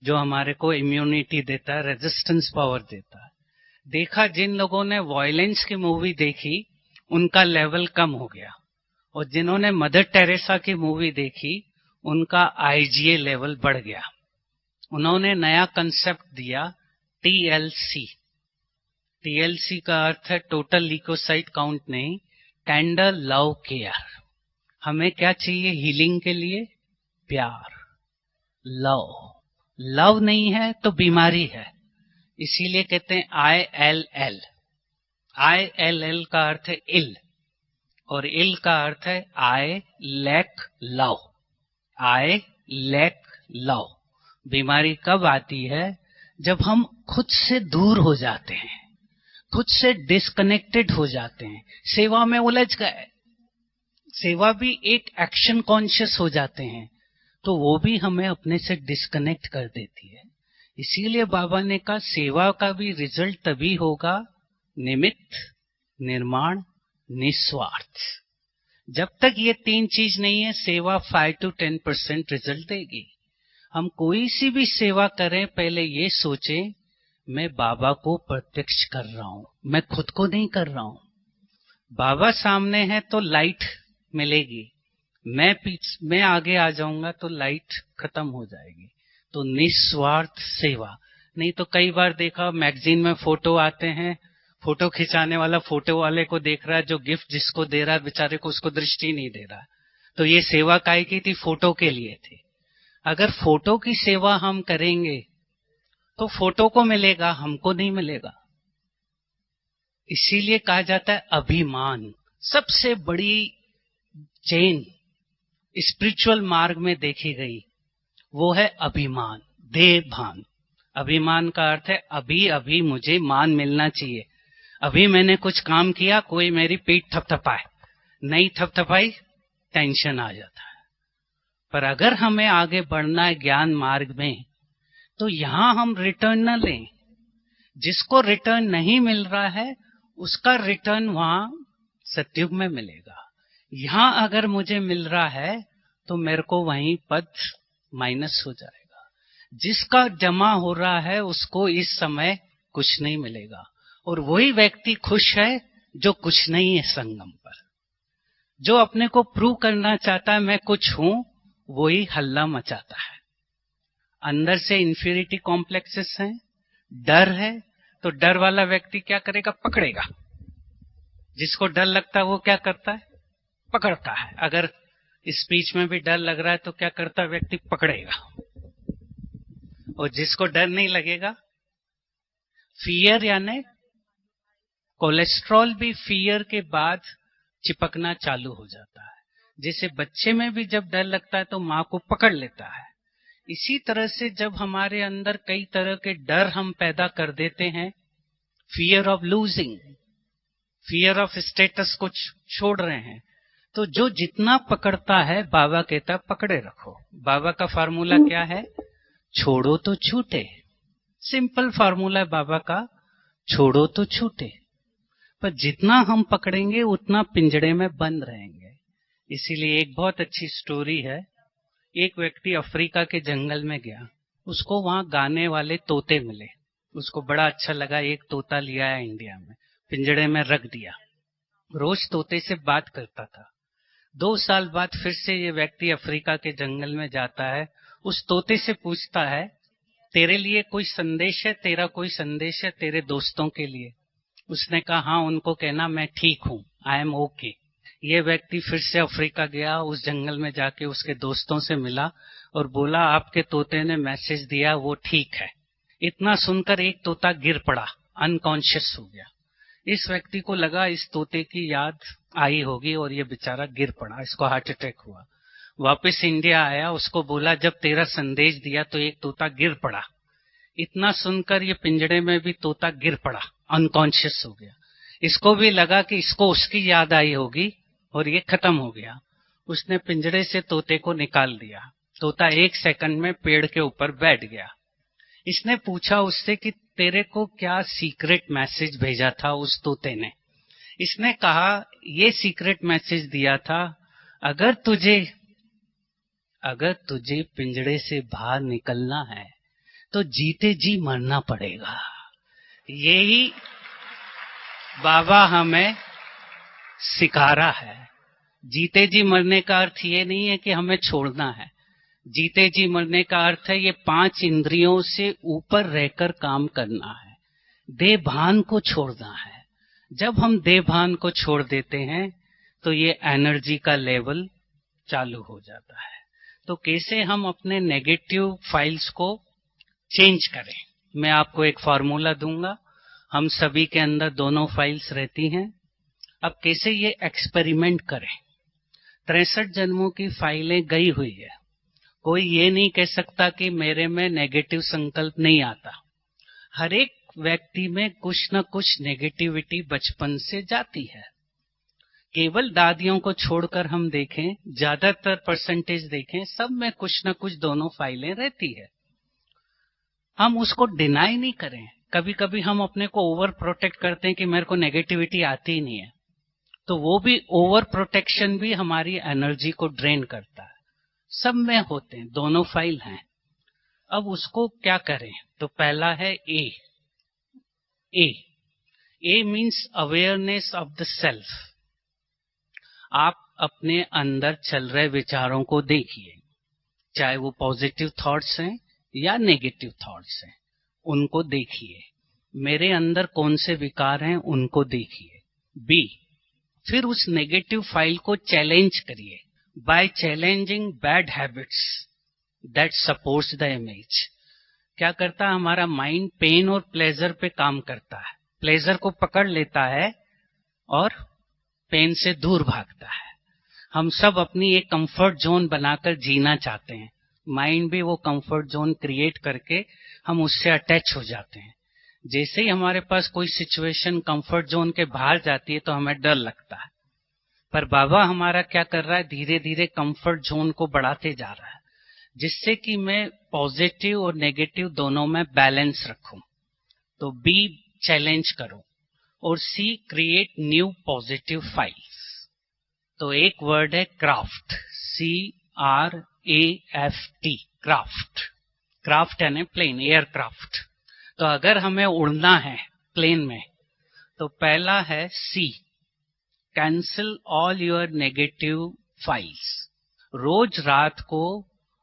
जो हमारे को इम्यूनिटी देता है, रेजिस्टेंस पावर देता है। देखा जिन लोगों ने वायलेंस की मूवी देखी उनका लेवल कम हो गया, और जिन्होंने मदर टेरेसा की मूवी देखी उनका IgA लेवल बढ़ गया। उन्होंने नया कंसेप्ट दिया TLC। TLC का अर्थ है टोटल ल्यूकोसाइट काउंट नहीं, टेंडर लव केयर। हमें क्या चाहिए हीलिंग के लिए, प्यार, लव। लव नहीं है तो बीमारी है, इसीलिए कहते हैं ILL। ILL का अर्थ है इल, और इल का अर्थ है I lack love. I lack love. बीमारी कब आती है, जब हम खुद से दूर हो जाते हैं, खुद से डिस्कनेक्टेड हो जाते हैं, सेवा में उलझ गए। सेवा भी एक एक्शन कॉन्शियस हो जाते हैं, तो वो भी हमें अपने से डिस्कनेक्ट कर देती है। इसीलिए बाबा ने कहा सेवा का भी रिजल्ट तभी होगा, निमित्त, निर्माण, निस्वार्थ। जब तक ये 3 चीज नहीं है, सेवा 5 to 10% रिजल्ट देगी। हम कोई सी भी सेवा करें, पहले ये सोचें मैं बाबा को प्रत्यक्ष कर रहा हूं, मैं खुद को नहीं कर रहा हूं। बाबा सामने है तो लाइट मिलेगी, मैं आगे आ जाऊंगा तो लाइट खत्म हो जाएगी। तो निस्वार्थ सेवा। नहीं तो कई बार देखा मैगजीन में फोटो आते हैं, फोटो खिंचाने वाला फोटो वाले को देख रहा है, जो गिफ्ट जिसको दे रहा है बेचारे को उसको दृष्टि नहीं दे रहा। तो ये सेवा काहे की थी, फोटो के लिए थी। अगर फोटो की सेवा हम करेंगे तो फोटो को मिलेगा, हमको नहीं मिलेगा। इसीलिए कहा जाता है अभिमान सबसे बड़ी चेन स्पिरिचुअल मार्ग में देखी गई, वो है अभिमान, देह भान। अभिमान का अर्थ है अभी अभी मुझे मान मिलना चाहिए, अभी मैंने कुछ काम किया, कोई मेरी पीठ थपथपाए, नहीं थपथपाई टेंशन आ जाता है। पर अगर हमें आगे बढ़ना है ज्ञान मार्ग में, तो यहां हम रिटर्न न लें। जिसको रिटर्न नहीं मिल रहा है उसका रिटर्न वहां सतयुग में मिलेगा। यहां अगर मुझे मिल रहा है तो मेरे को वहीं पद माइनस हो जाएगा। जिसका जमा हो रहा है उसको इस समय कुछ नहीं मिलेगा, और वही व्यक्ति खुश है जो कुछ नहीं है संगम पर। जो अपने को प्रूव करना चाहता है मैं कुछ हूं, वही हल्ला मचाता है। अंदर से इंफीरियरिटी कॉम्प्लेक्सेस हैं, डर है, तो डर वाला व्यक्ति क्या करेगा? पकड़ेगा। जिसको डर लगता है वो क्या करता है? पकड़ता है। अगर स्पीच में भी डर लग रहा है तो क्या करता है व्यक्ति? पकड़ेगा। और जिसको डर नहीं लगेगा, फियर यानी कोलेस्ट्रॉल भी फियर के बाद चिपकना चालू हो जाता है। जैसे बच्चे में भी जब डर लगता है तो मां को पकड़ लेता है, इसी तरह से जब हमारे अंदर कई तरह के डर हम पैदा कर देते हैं, fear of losing, fear of status को छोड़ रहे हैं, तो जो जितना पकड़ता है बाबा कहता पकड़े रखो। बाबा का फार्मूला क्या है? छोड़ो तो छूटे। सिंपल फार्मूला है बाबा का, छोड़ो तो छूटे। पर जितना हम पकड़ेंगे उतना पिंजड़े में बंद रहेंगे। इसीलिए एक बहुत अच्छी स्टोरी है। एक व्यक्ति अफ्रीका के जंगल में गया, उसको वहां गाने वाले तोते मिले। उसको बड़ा अच्छा लगा, एक तोता लिया है इंडिया में, पिंजड़े में रख दिया। रोज तोते से बात करता था। 2 साल बाद फिर से ये व्यक्ति अफ्रीका के जंगल में जाता है, उस तोते से पूछता है, तेरे लिए कोई संदेश है? तेरा कोई संदेश है तेरे दोस्तों के लिए? उसने कहा, हाँ, उनको कहना मैं ठीक हूं, आई एम ओके। ये व्यक्ति फिर से अफ्रीका गया, उस जंगल में जाके उसके दोस्तों से मिला और बोला, आपके तोते ने मैसेज दिया, वो ठीक है। इतना सुनकर एक तोता गिर पड़ा, अनकॉन्शियस हो गया। इस व्यक्ति को लगा इस तोते की याद आई होगी और ये बेचारा गिर पड़ा, इसको हार्ट अटैक हुआ। वापस इंडिया आया, उसको बोला, जब तेरा संदेश दिया तो एक तोता गिर पड़ा। इतना सुनकर ये पिंजड़े में भी तोता गिर पड़ा, अनकॉन्शियस हो गया। इसको भी लगा कि इसको उसकी याद आई होगी और ये खत्म हो गया। उसने पिंजड़े से तोते को निकाल दिया। तोता 1 सेकंड में पेड़ के ऊपर बैठ गया। इसने पूछा उससे कि तेरे को क्या सीक्रेट मैसेज भेजा था उस तोते ने? इसने कहा, ये सीक्रेट मैसेज दिया था, अगर तुझे पिंजड़े से बाहर निकलना है तो जीते जी मरना पड़ेगा। यही बाबा हमें सिखा रहा है। जीते जी मरने का अर्थ ये नहीं है कि हमें छोड़ना है। जीते जी मरने का अर्थ है ये 5 इंद्रियों से ऊपर रहकर काम करना है, देह भान को छोड़ना है। जब हम देह भान को छोड़ देते हैं तो ये एनर्जी का लेवल चालू हो जाता है। तो कैसे हम अपने नेगेटिव फाइल्स को चेंज करें? मैं आपको एक फॉर्मूला दूंगा। हम सभी के अंदर दोनों फाइल्स रहती हैं। अब कैसे ये एक्सपेरिमेंट करें? 63 जन्मों की फाइलें गई हुई है। कोई ये नहीं कह सकता कि मेरे में नेगेटिव संकल्प नहीं आता। हर एक व्यक्ति में कुछ न कुछ नेगेटिविटी बचपन से जाती है। केवल दादियों को छोड़कर हम देखें, ज्यादातर परसेंटेज देखें, सब में कुछ न कुछ दोनों फाइलें रहती है। हम उसको डिनाई नहीं करें। कभी कभी हम अपने को ओवर प्रोटेक्ट करते हैं कि मेरे को नेगेटिविटी आती ही नहीं है, तो वो भी ओवर प्रोटेक्शन भी हमारी एनर्जी को ड्रेन करता है। सब में होते हैं, दोनों फाइल हैं। अब उसको क्या करें? तो पहला है A means awareness of the self. आप अपने अंदर चल रहे विचारों को देखिए, चाहे वो पॉजिटिव थॉट्स हैं या नेगेटिव थॉट्स हैं, उनको देखिए। मेरे अंदर कौन से विकार हैं उनको देखिए। बी, फिर उस नेगेटिव फाइल को चैलेंज करिए by challenging bad habits that supports the image. क्या करता है हमारा माइंड? पेन और प्लेजर पे काम करता है। प्लेजर को पकड़ लेता है और पेन से दूर भागता है। हम सब अपनी एक कंफर्ट जोन बनाकर जीना चाहते हैं। माइंड भी वो कंफर्ट जोन क्रिएट करके हम उससे अटैच हो जाते हैं। जैसे ही हमारे पास कोई सिचुएशन कंफर्ट जोन के बाहर जाती है तो हमें डर लगता है। पर बाबा हमारा क्या कर रहा है? धीरे धीरे कंफर्ट जोन को बढ़ाते जा रहा है, जिससे कि मैं पॉजिटिव और नेगेटिव दोनों में बैलेंस रखूं। तो बी, चैलेंज करो, और सी, क्रिएट न्यू पॉजिटिव फाइल्स। तो एक वर्ड है क्राफ्ट, CRAFT, क्राफ्ट। क्राफ्ट यानी प्लेन, एयरक्राफ्ट। तो अगर हमें उड़ना है प्लेन में तो पहला है C, cancel all your negative files. रोज रात को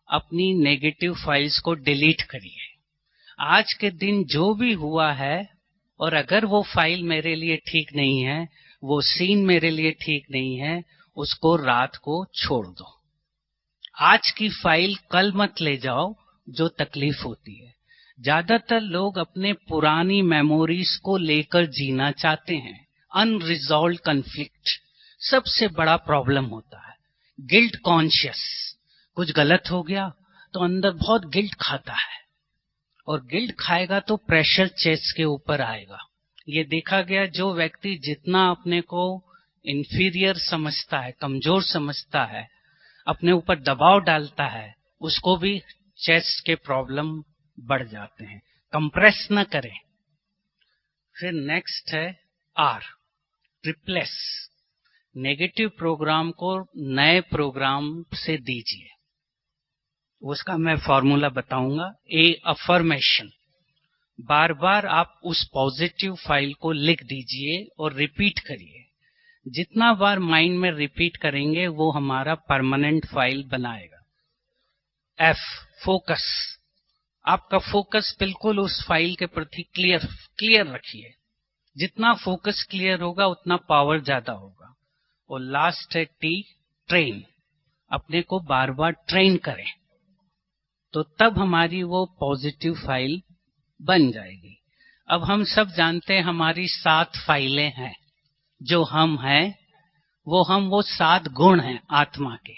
अपनी नेगेटिव फाइल्स को डिलीट करिए। आज के दिन जो भी हुआ है, और अगर वो फाइल मेरे लिए ठीक नहीं है, वो सीन मेरे लिए ठीक नहीं है, उसको रात को छोड़ दो। आज की फाइल कल मत ले जाओ, जो तकलीफ होती है। ज्यादातर लोग अपने पुरानी मेमोरीज को लेकर जीना चाहते हैं। अनरिजॉल्व कन्फ्लिक्ट सबसे बड़ा प्रॉब्लम होता है। गिल्ट कॉन्शियस, कुछ गलत हो गया तो अंदर बहुत गिल्ट खाता है, और गिल्ट खाएगा तो प्रेशर चेस्ट के ऊपर आएगा। ये देखा गया, जो व्यक्ति जितना अपने को इंफीरियर समझता है, कमजोर समझता है, अपने ऊपर दबाव डालता है, उसको भी चेस्ट के प्रॉब्लम बढ़ जाते हैं। कंप्रेस न करें। फिर नेक्स्ट है R, रिप्लेस। नेगेटिव प्रोग्राम को नए प्रोग्राम से दीजिए। उसका मैं फॉर्मूला बताऊंगा। अफर्मेशन, बार बार आप उस पॉजिटिव फाइल को लिख दीजिए और रिपीट करिए। जितना बार माइंड में रिपीट करेंगे वो हमारा परमानेंट फाइल बनाएगा। F, focus. आपका फोकस बिल्कुल उस फाइल के प्रति क्लियर रखिए। जितना फोकस क्लियर होगा उतना पावर ज्यादा होगा। और लास्ट है T, ट्रेन। अपने को बार बार ट्रेन करें, तो तब हमारी वो पॉजिटिव फाइल बन जाएगी। अब हम सब जानते हैं हमारी 7 फाइलें हैं। जो हम हैं वो 7 गुण हैं आत्मा के।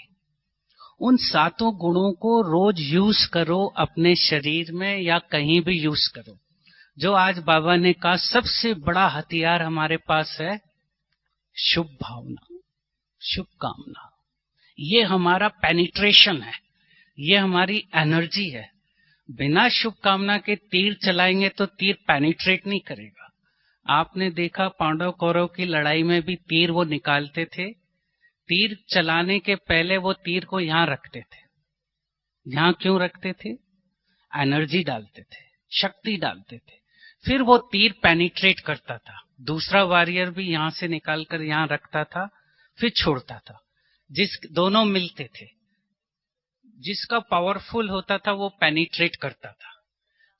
उन 7 गुणों को रोज यूज करो, अपने शरीर में या कहीं भी यूज करो। जो आज बाबा ने कहा सबसे बड़ा हथियार हमारे पास है शुभ भावना, शुभकामना। ये हमारा पेनिट्रेशन है, ये हमारी एनर्जी है। बिना शुभकामना के तीर चलाएंगे तो तीर पेनिट्रेट नहीं करेगा। आपने देखा पांडव कौरव की लड़ाई में भी तीर वो निकालते थे। तीर चलाने के पहले वो तीर को यहां रखते थे। यहां क्यों रखते थे? एनर्जी डालते थे, शक्ति डालते थे। फिर वो तीर पेनिट्रेट करता था। दूसरा वॉरियर भी यहां से निकालकर यहां रखता था, फिर छोड़ता था। दोनों मिलते थे। जिसका पावरफुल होता था वो पेनिट्रेट करता था।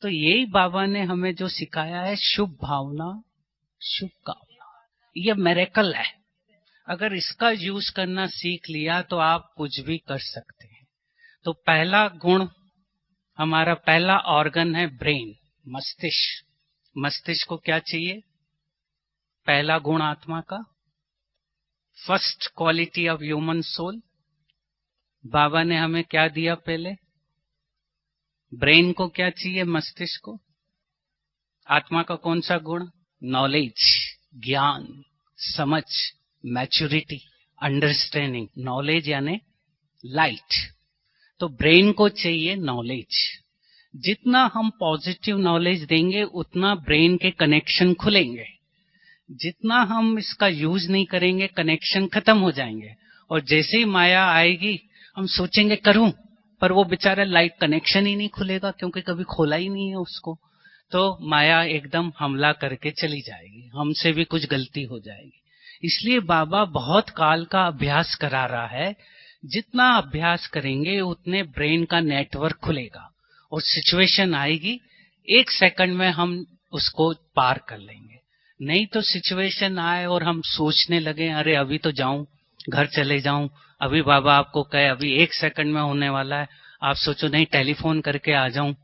तो यही बाबा ने हमें जो सिखाया है, शुभ भावना, शुभकामना। ये मिरेकल है। अगर इसका यूज करना सीख लिया तो आप कुछ भी कर सकते हैं। तो पहला गुण, हमारा पहला ऑर्गन है ब्रेन, मस्तिष्क। मस्तिष्क को क्या चाहिए? पहला गुण आत्मा का, first quality of human soul. बाबा ने हमें क्या दिया पहले? ब्रेन को क्या चाहिए? मस्तिष्क को। आत्मा का कौन सा गुण? नॉलेज, ज्ञान, समझ, मैच्योरिटी, अंडरस्टैंडिंग। नॉलेज यानी लाइट। तो ब्रेन को चाहिए नॉलेज। जितना हम पॉजिटिव नॉलेज देंगे उतना ब्रेन के कनेक्शन खुलेंगे। जितना हम इसका यूज नहीं करेंगे कनेक्शन खत्म हो जाएंगे। और जैसे ही माया आएगी हम सोचेंगे करूं, पर वो बेचारा लाइट कनेक्शन ही नहीं खुलेगा, क्योंकि कभी खोला ही नहीं है उसको। तो माया एकदम हमला करके चली जाएगी, हमसे भी कुछ गलती हो जाएगी। इसलिए बाबा बहुत काल का अभ्यास करा रहा है। जितना अभ्यास करेंगे उतने ब्रेन का नेटवर्क खुलेगा और सिचुएशन आएगी, 1 सेकंड में हम उसको पार कर लेंगे। नहीं तो सिचुएशन आए और हम सोचने लगे अरे अभी तो जाऊं, घर चले जाऊं, अभी बाबा आपको कहे अभी 1 सेकंड में होने वाला है, आप सोचो नहीं टेलीफोन करके आ जाऊं,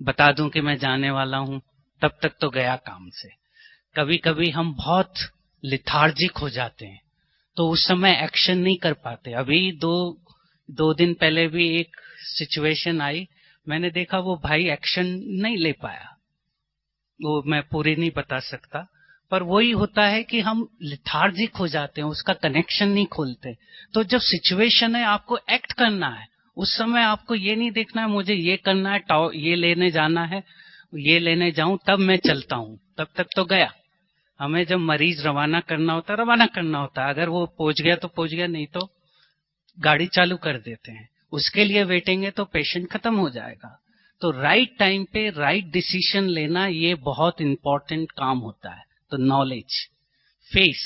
बता दूं कि मैं जाने वाला हूं, तब तक तो गया काम से। कभी कभी हम बहुत लिथार्जिक हो जाते हैं, तो उस समय एक्शन नहीं कर पाते। अभी दो दिन पहले भी एक सिचुएशन आई, मैंने देखा वो भाई एक्शन नहीं ले पाया, वो मैं पूरी नहीं बता सकता, पर वही होता है कि हम लिथार्जिक हो जाते हैं, उसका कनेक्शन नहीं खोलते। तो जब सिचुएशन है आपको एक्ट करना है, उस समय आपको ये नहीं देखना है मुझे ये करना है, ये लेने जाना है, ये लेने जाऊं तब मैं चलता हूं, तब तक तो गया। हमें जब मरीज रवाना करना होता है। अगर वो पहुंच गया तो पहुंच गया, नहीं तो गाड़ी चालू कर देते हैं। उसके लिए वेटेंगे तो पेशेंट खत्म हो जाएगा। तो राइट टाइम पे राइट डिसीजन लेना, ये बहुत इंपॉर्टेंट काम होता है। तो नॉलेज, फेस,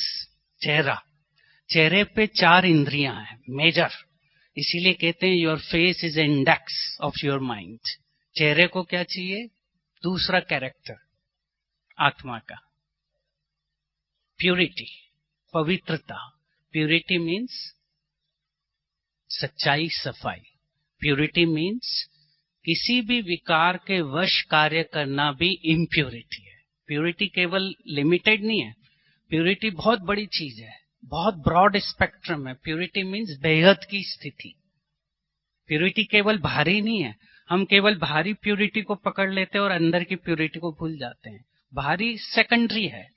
चेहरा, चेहरे पे 4 इंद्रियां हैं मेजर, इसीलिए कहते हैं your face is index of your mind. चेहरे को क्या चाहिए? दूसरा कैरेक्टर आत्मा का, प्यूरिटी, पवित्रता। प्यूरिटी मीन्स सच्चाई, सफाई। प्यूरिटी मीन्स किसी भी विकार के वश कार्य करना भी इम्प्यूरिटी है। प्यूरिटी केवल लिमिटेड नहीं है, प्यूरिटी बहुत बड़ी चीज है, बहुत ब्रॉड स्पेक्ट्रम है। प्यूरिटी मीन्स बेहद की स्थिति। प्यूरिटी केवल भारी नहीं है, हम केवल भारी प्यूरिटी को पकड़ लेते हैं और अंदर की प्यूरिटी को भूल जाते हैं। भारी सेकेंडरी है,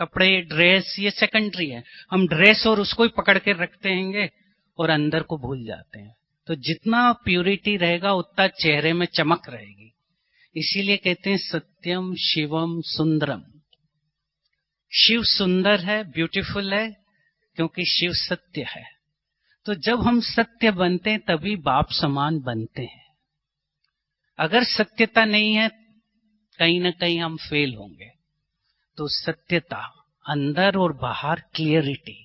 कपड़े, ड्रेस, ये सेकेंडरी है। हम ड्रेस और उसको ही पकड़ के रखते हैंगे और अंदर को भूल जाते हैं। तो जितना प्यूरिटी रहेगा उतना चेहरे में चमक रहेगी। इसीलिए कहते हैं सत्यम शिवम सुंदरम। शिव सुंदर है, ब्यूटीफुल है, क्योंकि शिव सत्य है। तो जब हम सत्य बनते हैं तभी बाप समान बनते हैं। अगर सत्यता नहीं है, कहीं ना कहीं हम फेल होंगे। तो सत्यता, अंदर और बाहर क्लियरिटी,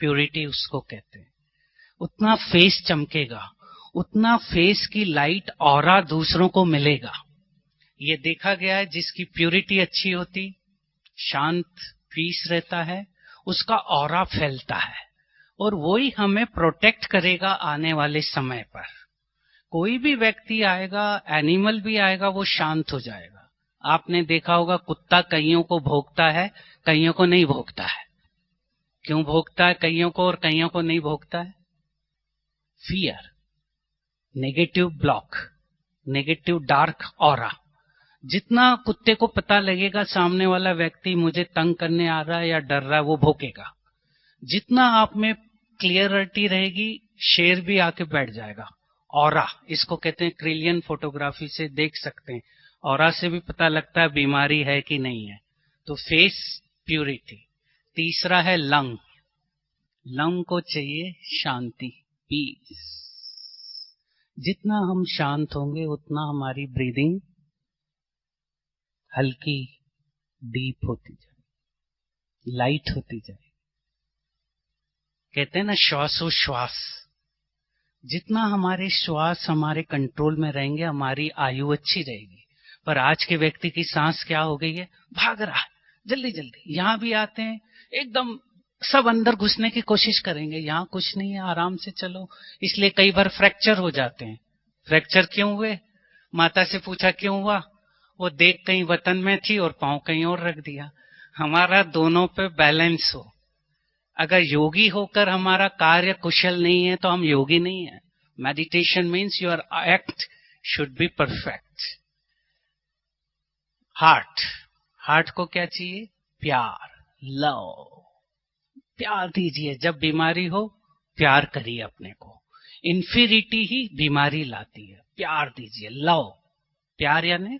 प्यूरिटी उसको कहते हैं। उतना फेस चमकेगा, उतना फेस की लाइट ऑरा दूसरों को मिलेगा। ये देखा गया है, जिसकी प्यूरिटी अच्छी होती, शांत, पीस रहता है, उसका ऑरा फैलता है और वही हमें प्रोटेक्ट करेगा आने वाले समय पर। कोई भी व्यक्ति आएगा, एनिमल भी आएगा, वो शांत हो जाएगा। आपने देखा होगा कुत्ता कईयों को भौंकता है, कईयों को नहीं भौंकता है। क्यों भौंकता है कईयों को और कईयों को नहीं भौंकता है? Fear, negative block, negative dark aura. जितना कुत्ते को पता लगेगा सामने वाला व्यक्ति मुझे तंग करने आ रहा है या डर रहा है, वो भौंकेगा। जितना आप में क्लियरिटी रहेगी, शेर भी आके बैठ जाएगा। ऑरा, इसको कहते हैं, क्रिलियन फोटोग्राफी से देख सकते हैं। ऑरा से भी पता लगता है बीमारी है कि नहीं है। तो फेस प्यूरिटी। तीसरा है लंग। लंग को चाहिए शांति, पीस। जितना हम शांत होंगे उतना हमारी ब्रीदिंग हल्की, डीप होती जाए, लाइट होती जाए। कहते हैं ना श्वासोश्वास। जितना हमारे श्वास हमारे कंट्रोल में रहेंगे, हमारी आयु अच्छी रहेगी। पर आज के व्यक्ति की सांस क्या हो गई है? भाग रहा है, जल्दी जल्दी। यहां भी आते हैं, एकदम सब अंदर घुसने की कोशिश करेंगे। यहां कुछ नहीं है, आराम से चलो। इसलिए कई बार फ्रैक्चर हो जाते हैं। फ्रैक्चर क्यों हुए? माता से पूछा क्यों हुआ? वो देख कहीं वतन में थी और पांव कहीं और रख दिया। हमारा दोनों पे बैलेंस हो। अगर योगी होकर हमारा कार्य कुशल नहीं है तो हम योगी नहीं है। Meditation means your act should be perfect. Heart, heart को क्या चाहिए? प्यार, लव। प्यार दीजिए। जब बीमारी हो, प्यार करिए अपने को। इंफीरिटी ही बीमारी लाती है। प्यार दीजिए, लव। प्यार यानी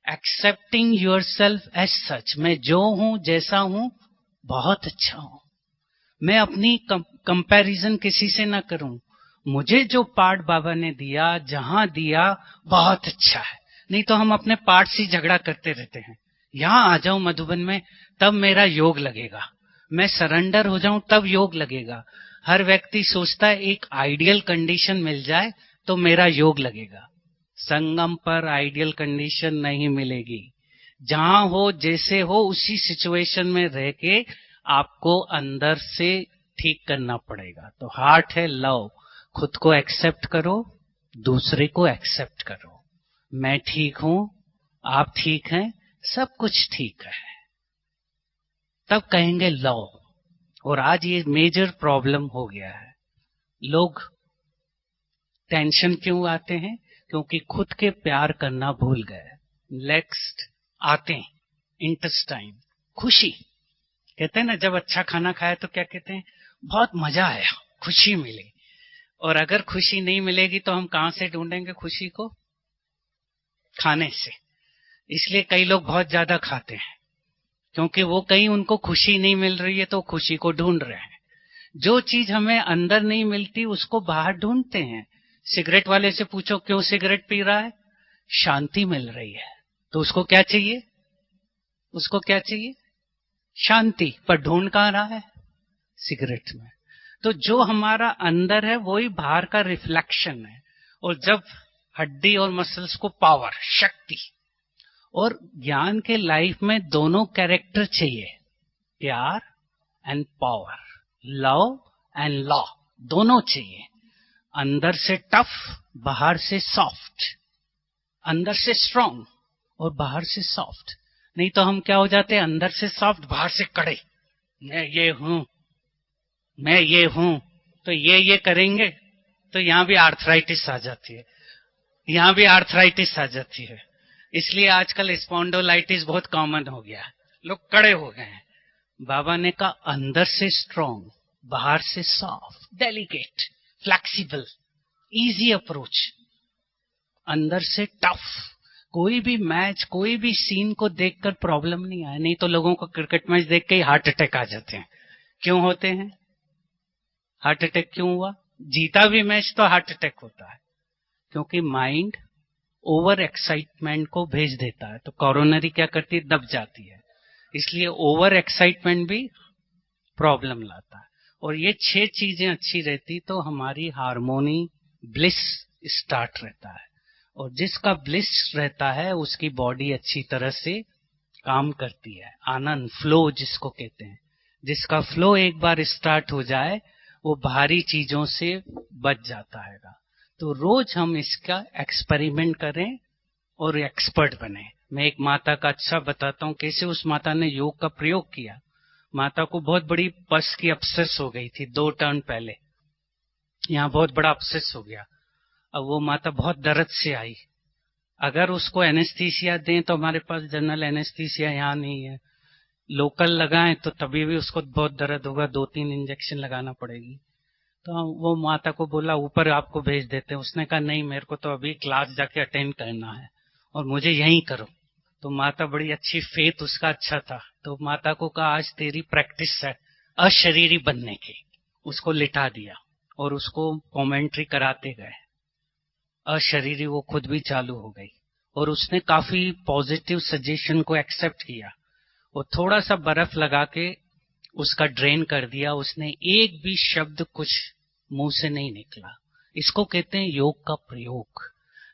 accepting yourself as such. मैं जो हूं, जैसा हूं, बहुत अच्छा हूं। मैं अपनी कंपैरिजन किसी से ना करूं। मुझे जो पार्ट बाबा ने दिया, जहां दिया, बहुत अच्छा है। नहीं तो हम अपने पार्ट से झगड़ा करते रहते हैं। यहां आ जाऊं मधुबन में, तब मेरा योग लगेगा। मैं सरेंडर हो जाऊं तब योग लगेगा। हर व्यक्ति सोचता है एक आइडियल कंडीशन मिल जाए तो मेरा योग लगेगा। संगम पर आइडियल कंडीशन नहीं मिलेगी। जहां हो, जैसे हो, उसी सिचुएशन में रह के आपको अंदर से ठीक करना पड़ेगा। तो हार्ट है लव। खुद को एक्सेप्ट करो, दूसरे को एक्सेप्ट करो। मैं ठीक हूं, आप ठीक हैं, सब कुछ ठीक है, तब कहेंगे लव। और आज ये मेजर प्रॉब्लम हो गया है। लोग टेंशन क्यों आते हैं? क्योंकि खुद के प्यार करना भूल गए। नेक्स्ट आते हैं इंटेस्टाइन, खुशी। कहते हैं ना, जब अच्छा खाना खाया तो क्या कहते हैं? बहुत मजा आया, खुशी मिली। और अगर खुशी नहीं मिलेगी तो हम कहां से ढूंढेंगे खुशी को? खाने से। इसलिए कई लोग बहुत ज्यादा खाते हैं। क्योंकि वो कहीं उनको खुशी नहीं मिल रही है तो खुशी को ढूंढ रहे हैं। जो चीज हमें अंदर नहीं मिलती उसको बाहर ढूंढते हैं। सिगरेट वाले से पूछो क्यों सिगरेट पी रहा है? शांति मिल रही है। तो उसको क्या चाहिए? उसको क्या चाहिए? शांति। पर ढूंढ कहां रहा है? सिगरेट में। तो जो हमारा अंदर है वही बाहर का रिफ्लेक्शन है। और जब हड्डी और मसल्स को पावर, शक्ति, और ज्ञान के लाइफ में दोनों कैरेक्टर चाहिए, प्यार and power, love and law, दोनों चाहिए। अंदर से टफ, बाहर से सॉफ्ट, अंदर से स्ट्रांग और बाहर से सॉफ्ट। नहीं तो हम क्या हो जाते हैं? अंदर से सॉफ्ट, बाहर से कड़े। मैं ये हूं, मैं ये हूं, तो ये करेंगे तो यहां भी आर्थराइटिस आ जाती है, यहां भी आर्थराइटिस आ जाती है। इसलिए आजकल स्पॉन्डोलाइटिस बहुत कॉमन हो गया है, लोग कड़े हो गए हैं। बाबा ने कहा अंदर से स्ट्रांग, बाहर से soft, delicate, flexible, easy approach. अंदर से टफ। कोई भी मैच, कोई भी सीन को देखकर प्रॉब्लम नहीं आए। नहीं तो लोगों को क्रिकेट मैच देख के ही हार्ट अटैक आ जाते हैं। क्यों होते हैं? हार्ट अटैक क्यों हुआ? जीता भी मैच तो हार्ट अटैक होता है, क्योंकि माइंड ओवर एक्साइटमेंट को भेज देता है। तो कोरोनरी क्या करती है? दब जाती है। इसलिए ओवर एक्साइटमेंट भी प्रॉब्लम लाता है। और ये 6 चीजें अच्छी रहती तो हमारी हार्मोनी, ब्लिस स्टार्ट रहता है। और जिसका ब्लिस रहता है उसकी बॉडी अच्छी तरह से काम करती है। आनंद, फ्लो जिसको कहते हैं। जिसका फ्लो एक बार स्टार्ट हो जाए वो बाहरी चीजों से बच जाता है। तो रोज हम इसका एक्सपेरिमेंट करें और एक्सपर्ट बने। मैं एक माता का अच्छा बताता हूं कैसे उस माता ने योग का प्रयोग किया। माता को बहुत बड़ी पस की अपसेस हो गई थी 2 टर्न पहले, यहाँ बहुत बड़ा अपसेस हो गया। अब वो माता बहुत दर्द से आई। अगर उसको एनेस्थीसिया दें तो हमारे पास जनरल एनेस्थीसिया यहाँ नहीं है, लोकल लगाएं तो तभी भी उसको बहुत दर्द होगा, 2-3 इंजेक्शन लगाना पड़ेगी। तो वो माता को बोला ऊपर आपको भेज देते हैं। उसने कहा नहीं, मेरे को तो अभी क्लास जाके अटेंड करना है और मुझे यहीं करो। तो माता बड़ी अच्छी, फेथ उसका अच्छा था, तो माता को कहा आज तेरी प्रैक्टिस है अशरीरी बनने की। उसको लिटा दिया और उसको कमेंट्री कराते गए। अशरीरी वो खुद भी चालू हो गई और उसने काफी पॉजिटिव सजेशन को एक्सेप्ट किया। वो थोड़ा सा बर्फ लगा के उसका ड्रेन कर दिया। उसने एक भी शब्द कुछ मुंह से नहीं निकला। इसको कहते हैं योग का प्रयोग।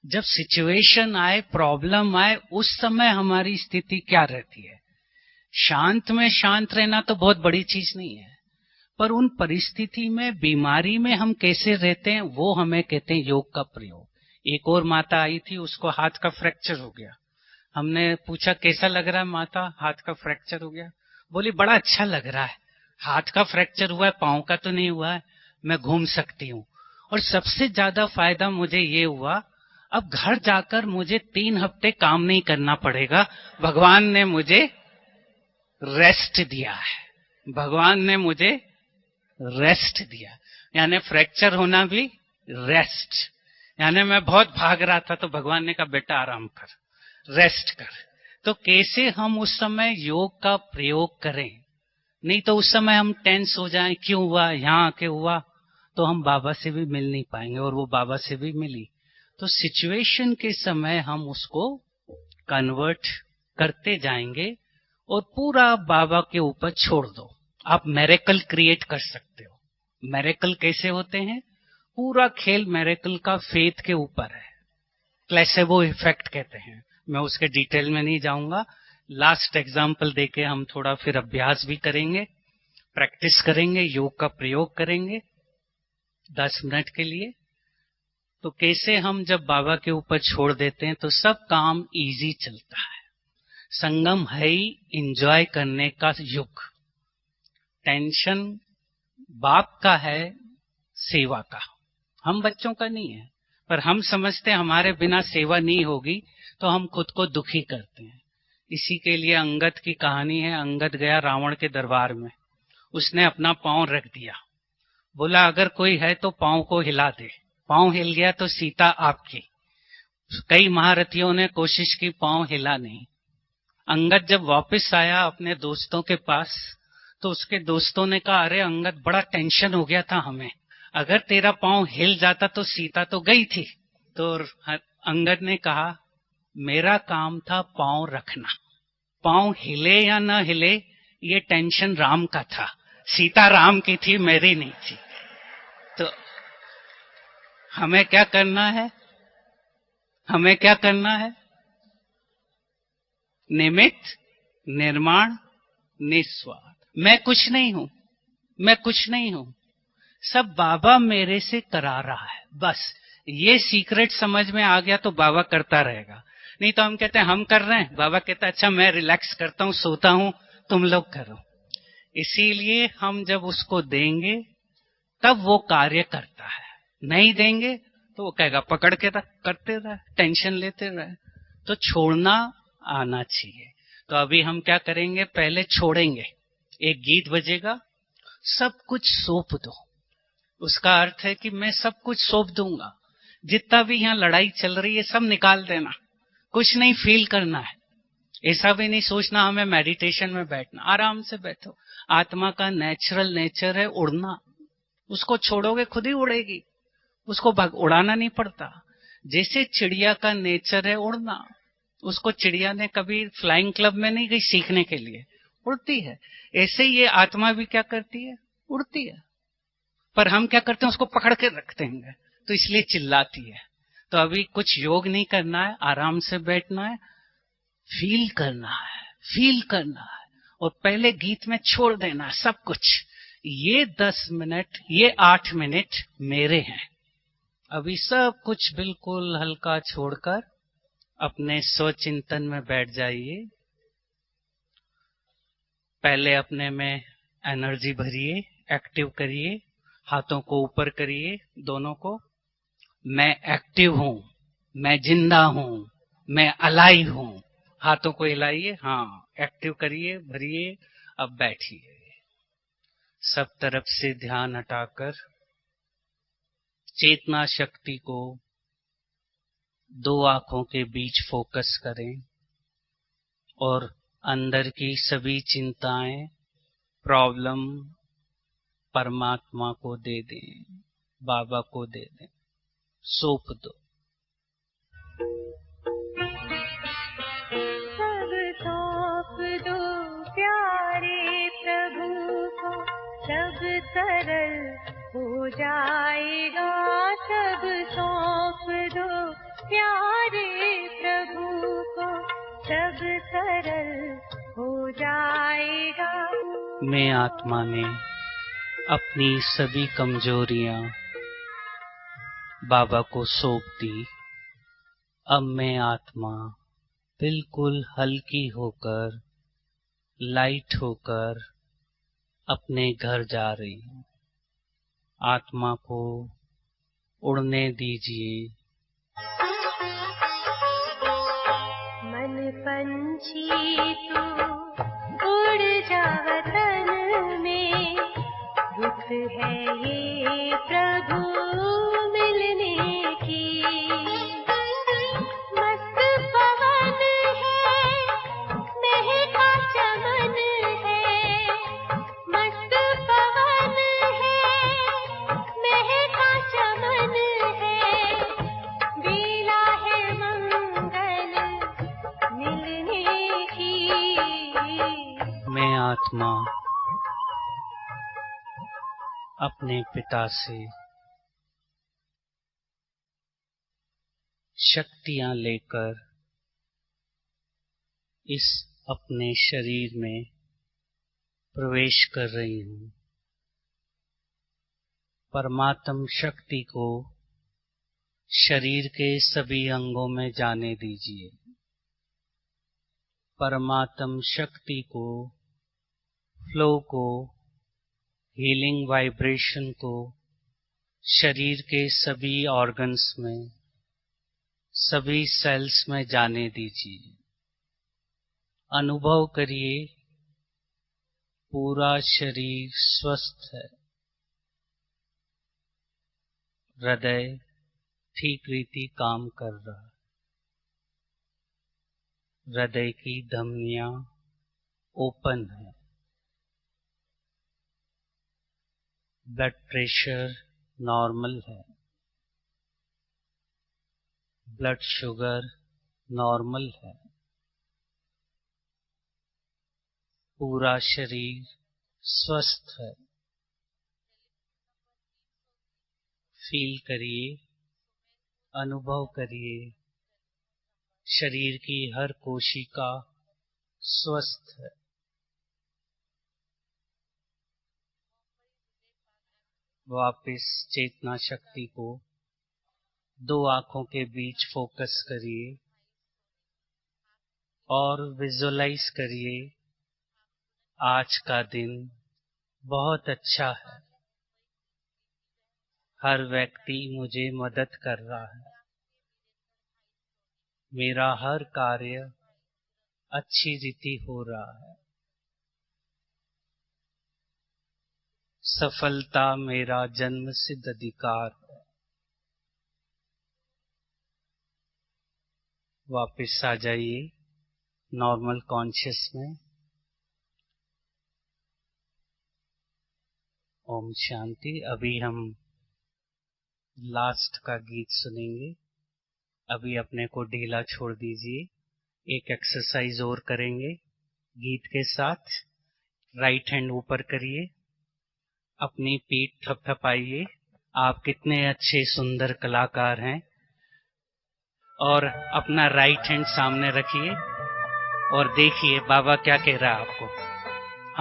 जब सिचुएशन आए, प्रॉब्लम आए, उस समय हमारी स्थिति क्या रहती है? शांत में शांत रहना तो बहुत बड़ी चीज नहीं है, पर उन परिस्थिति में, बीमारी में हम कैसे रहते हैं वो हमें कहते हैं योग का प्रयोग। एक और माता आई थी, उसको हाथ का फ्रैक्चर हो गया। हमने पूछा कैसा लग रहा है माता? हाथ का फ्रैक्चर हो गया। बोली बड़ा अच्छा लग रहा है, हाथ का फ्रैक्चर हुआ है, पांव का तो नहीं हुआ है, मैं घूम सकती हूँ। और सबसे ज्यादा फायदा मुझे ये हुआ, अब घर जाकर मुझे 3 हफ्ते काम नहीं करना पड़ेगा। भगवान ने मुझे रेस्ट दिया है, भगवान ने मुझे रेस्ट दिया। यानी फ्रैक्चर होना भी रेस्ट। यानी मैं बहुत भाग रहा था तो भगवान ने कहा बेटा आराम कर, रेस्ट कर। तो कैसे हम उस समय योग का प्रयोग करें? नहीं तो उस समय हम टेंस हो जाएं, क्यों हुआ, यहाँ आके हुआ, तो हम बाबा से भी मिल नहीं पाएंगे। और वो बाबा से भी मिली। तो सिचुएशन के समय हम उसको कन्वर्ट करते जाएंगे और पूरा बाबा के ऊपर छोड़ दो। आप मैरेकल क्रिएट कर सकते हो। मैरेकल कैसे होते हैं? पूरा खेल मैरेकल का फेथ के ऊपर है। प्लेसेबो इफेक्ट कहते हैं। मैं उसके डिटेल में नहीं जाऊंगा। लास्ट एग्जाम्पल देके हम थोड़ा फिर अभ्यास भी करेंगे, प्रैक्टिस करेंगे, योग का प्रयोग करेंगे 10 मिनट के लिए। तो कैसे हम जब बाबा के ऊपर छोड़ देते हैं तो सब काम इजी चलता है। संगम है ही एंजॉय करने का युग। टेंशन बाप का है, सेवा का। हम बच्चों का नहीं है, पर हम समझते हैं हमारे बिना सेवा नहीं होगी तो हम खुद को दुखी करते हैं। इसी के लिए अंगद की कहानी है। अंगद गया रावण के दरबार में, उसने अपना पांव रख दिया, बोला अगर कोई है तो पांव को हिला दे। पांव हिल गया तो सीता आपकी। कई महारथियों ने कोशिश की, पांव हिला नहीं। अंगद जब वापस आया अपने दोस्तों के पास, तो उसके दोस्तों ने कहा, अरे अंगद, बड़ा टेंशन हो गया था हमें, अगर तेरा पांव हिल जाता तो सीता तो गई थी। तो अंगद ने कहा, मेरा काम था पांव रखना, पांव हिले या न हिले ये टेंशन राम का था, सीता राम की थी, मेरी नहीं थी। तो हमें क्या करना है? हमें क्या करना है? निमित्त, निर्माण, निस्वार्थ। मैं कुछ नहीं हूं, मैं कुछ नहीं हूं, सब बाबा मेरे से करा रहा है। बस ये सीक्रेट समझ में आ गया तो बाबा करता रहेगा। नहीं तो हम कहते हैं हम कर रहे हैं, बाबा कहता है अच्छा मैं रिलैक्स करता हूं, सोता हूं, तुम लोग करो। इसीलिए हम जब उसको देंगे तब वो कार्य करता है, नहीं देंगे तो वो कहेगा पकड़ के रख, करते रहे, टेंशन लेते रहे। तो छोड़ना आना चाहिए। तो अभी हम क्या करेंगे, पहले छोड़ेंगे, एक गीत बजेगा, सब कुछ सौंप दो। उसका अर्थ है कि मैं सब कुछ सौंप दूंगा, जितना भी यहाँ लड़ाई चल रही है सब निकाल देना, कुछ नहीं फील करना है। ऐसा भी नहीं सोचना हमें मेडिटेशन में बैठना, आराम से बैठो। आत्मा का नेचुरल नेचर है उड़ना, उसको छोड़ोगे खुद ही उड़ेगी, उसको उड़ाना नहीं पड़ता। जैसे चिड़िया का नेचर है उड़ना, उसको चिड़िया ने कभी फ्लाइंग क्लब में नहीं गई सीखने के लिए, उड़ती है। ऐसे ही ये आत्मा भी क्या करती है, उड़ती है। पर हम क्या करते हैं, उसको पकड़ के रखते हैं, तो इसलिए चिल्लाती है। तो अभी कुछ योग नहीं करना है, आराम से बैठना है, फील करना है, फील करना है, और पहले गीत में छोड़ देना है सब कुछ। ये 10 मिनट, ये 8 मिनट मेरे हैं। अभी सब कुछ बिल्कुल हल्का छोड़कर अपने स्वचिंतन में बैठ जाइए। पहले अपने में एनर्जी भरिए, एक्टिव करिए, हाथों को ऊपर करिए, दोनों को। मैं एक्टिव हूं, मैं जिंदा हूं, मैं अलाइव हूं। हाथों को हिलाइए, हाँ, एक्टिव करिए, भरिए। अब बैठिए, सब तरफ से ध्यान हटाकर चेतना शक्ति को 2 आंखों के बीच फोकस करें और अंदर की सभी चिंताएं, प्रॉब्लम परमात्मा को दे दें, बाबा को दे दें, सौंप दो। सब सौंप दो प्यारे प्रभु को, सब सरल हो जाएगा। सब सौंप दो प्यारे प्रभु को, सब सरल हो जाएगा। मैं आत्मा ने अपनी सभी कमजोरियां बाबा को सौंप दी। अब मैं आत्मा बिल्कुल हल्की होकर, लाइट होकर अपने घर जा रही हूं। आत्मा को उड़ने दीजिए। मन पंछी तू उड़ जा वतन में, रुत है ये प्रभु मिलने की। मस्त पवन है, महका चमन है, मस्त पवन है, महका चमन है। बेला है मंगल मिलने की। मैं आत्मा अपने पिता से शक्तियां लेकर इस अपने शरीर में प्रवेश कर रही हूं। परमात्म शक्ति को शरीर के सभी अंगों में जाने दीजिए। परमात्म शक्ति को, फ्लो को, हीलिंग वाइब्रेशन को शरीर के सभी ऑर्गन्स में, सभी सेल्स में जाने दीजिए। अनुभव करिए पूरा शरीर स्वस्थ है, हृदय ठीक रीति काम कर रहा है, हृदय की धमनियां ओपन है, ब्लड प्रेशर नॉर्मल है, ब्लड शुगर नॉर्मल है, पूरा शरीर स्वस्थ है। फील करिए, अनुभव करिए, शरीर की हर कोशिका स्वस्थ है। वापस चेतना शक्ति को दो आंखों के बीच फोकस करिए और विजुअलाइज करिए आज का दिन बहुत अच्छा है। हर व्यक्ति मुझे मदद कर रहा है। मेरा हर कार्य अच्छी रीति हो रहा है। सफलता मेरा जन्म सिद्ध अधिकार है। वापस आ जाइए नॉर्मल कॉन्शियस में। ओम शांति। अभी हम लास्ट का गीत सुनेंगे। अभी अपने को ढीला छोड़ दीजिए। एक एक्सरसाइज और करेंगे गीत के साथ। राइट हैंड ऊपर करिए, अपनी पीठ थपथपाइए। आप कितने अच्छे सुंदर कलाकार हैं। और अपना राइट हैंड सामने रखिए और देखिए बाबा क्या कह रहा है आपको।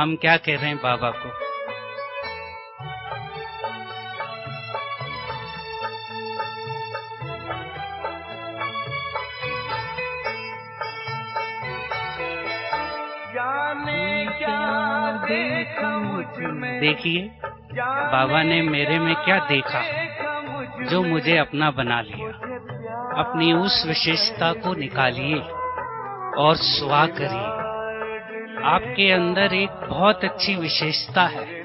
हम क्या कह रहे हैं बाबा को। देखिए बाबा ने मेरे में क्या देखा जो मुझे अपना बना लिया। अपनी उस विशेषता को निकालिए और स्वा करिए। आपके अंदर एक बहुत अच्छी विशेषता है।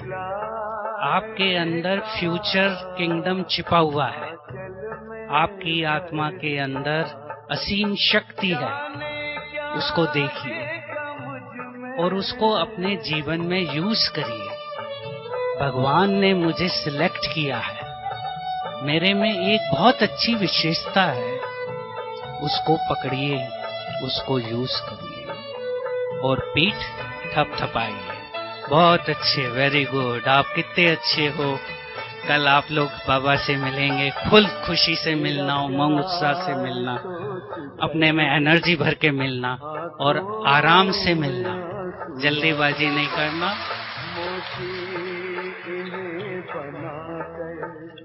आपके अंदर फ्यूचर किंगडम छिपा हुआ है। आपकी आत्मा के अंदर असीम शक्ति है। उसको देखिए और उसको अपने जीवन में यूज करिए। भगवान ने मुझे सिलेक्ट किया है। मेरे में एक बहुत अच्छी विशेषता है। उसको पकड़िए, उसको यूज करिए और पीठ थपथपाइए। बहुत अच्छे, वेरी गुड। आप कितने अच्छे हो। कल आप लोग बाबा से मिलेंगे। फुल खुशी से मिलना, उमंग उत्साह से मिलना, अपने में एनर्जी भर के मिलना और आराम से मिलना। जल्दीबाजी नहीं करना,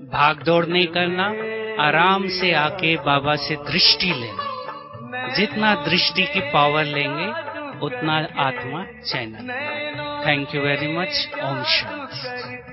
भाग दौड़ नहीं करना। आराम से आके बाबा से दृष्टि लेना। जितना दृष्टि की पावर लेंगे उतना आत्मा channel. Thank you very much. ओम शांति।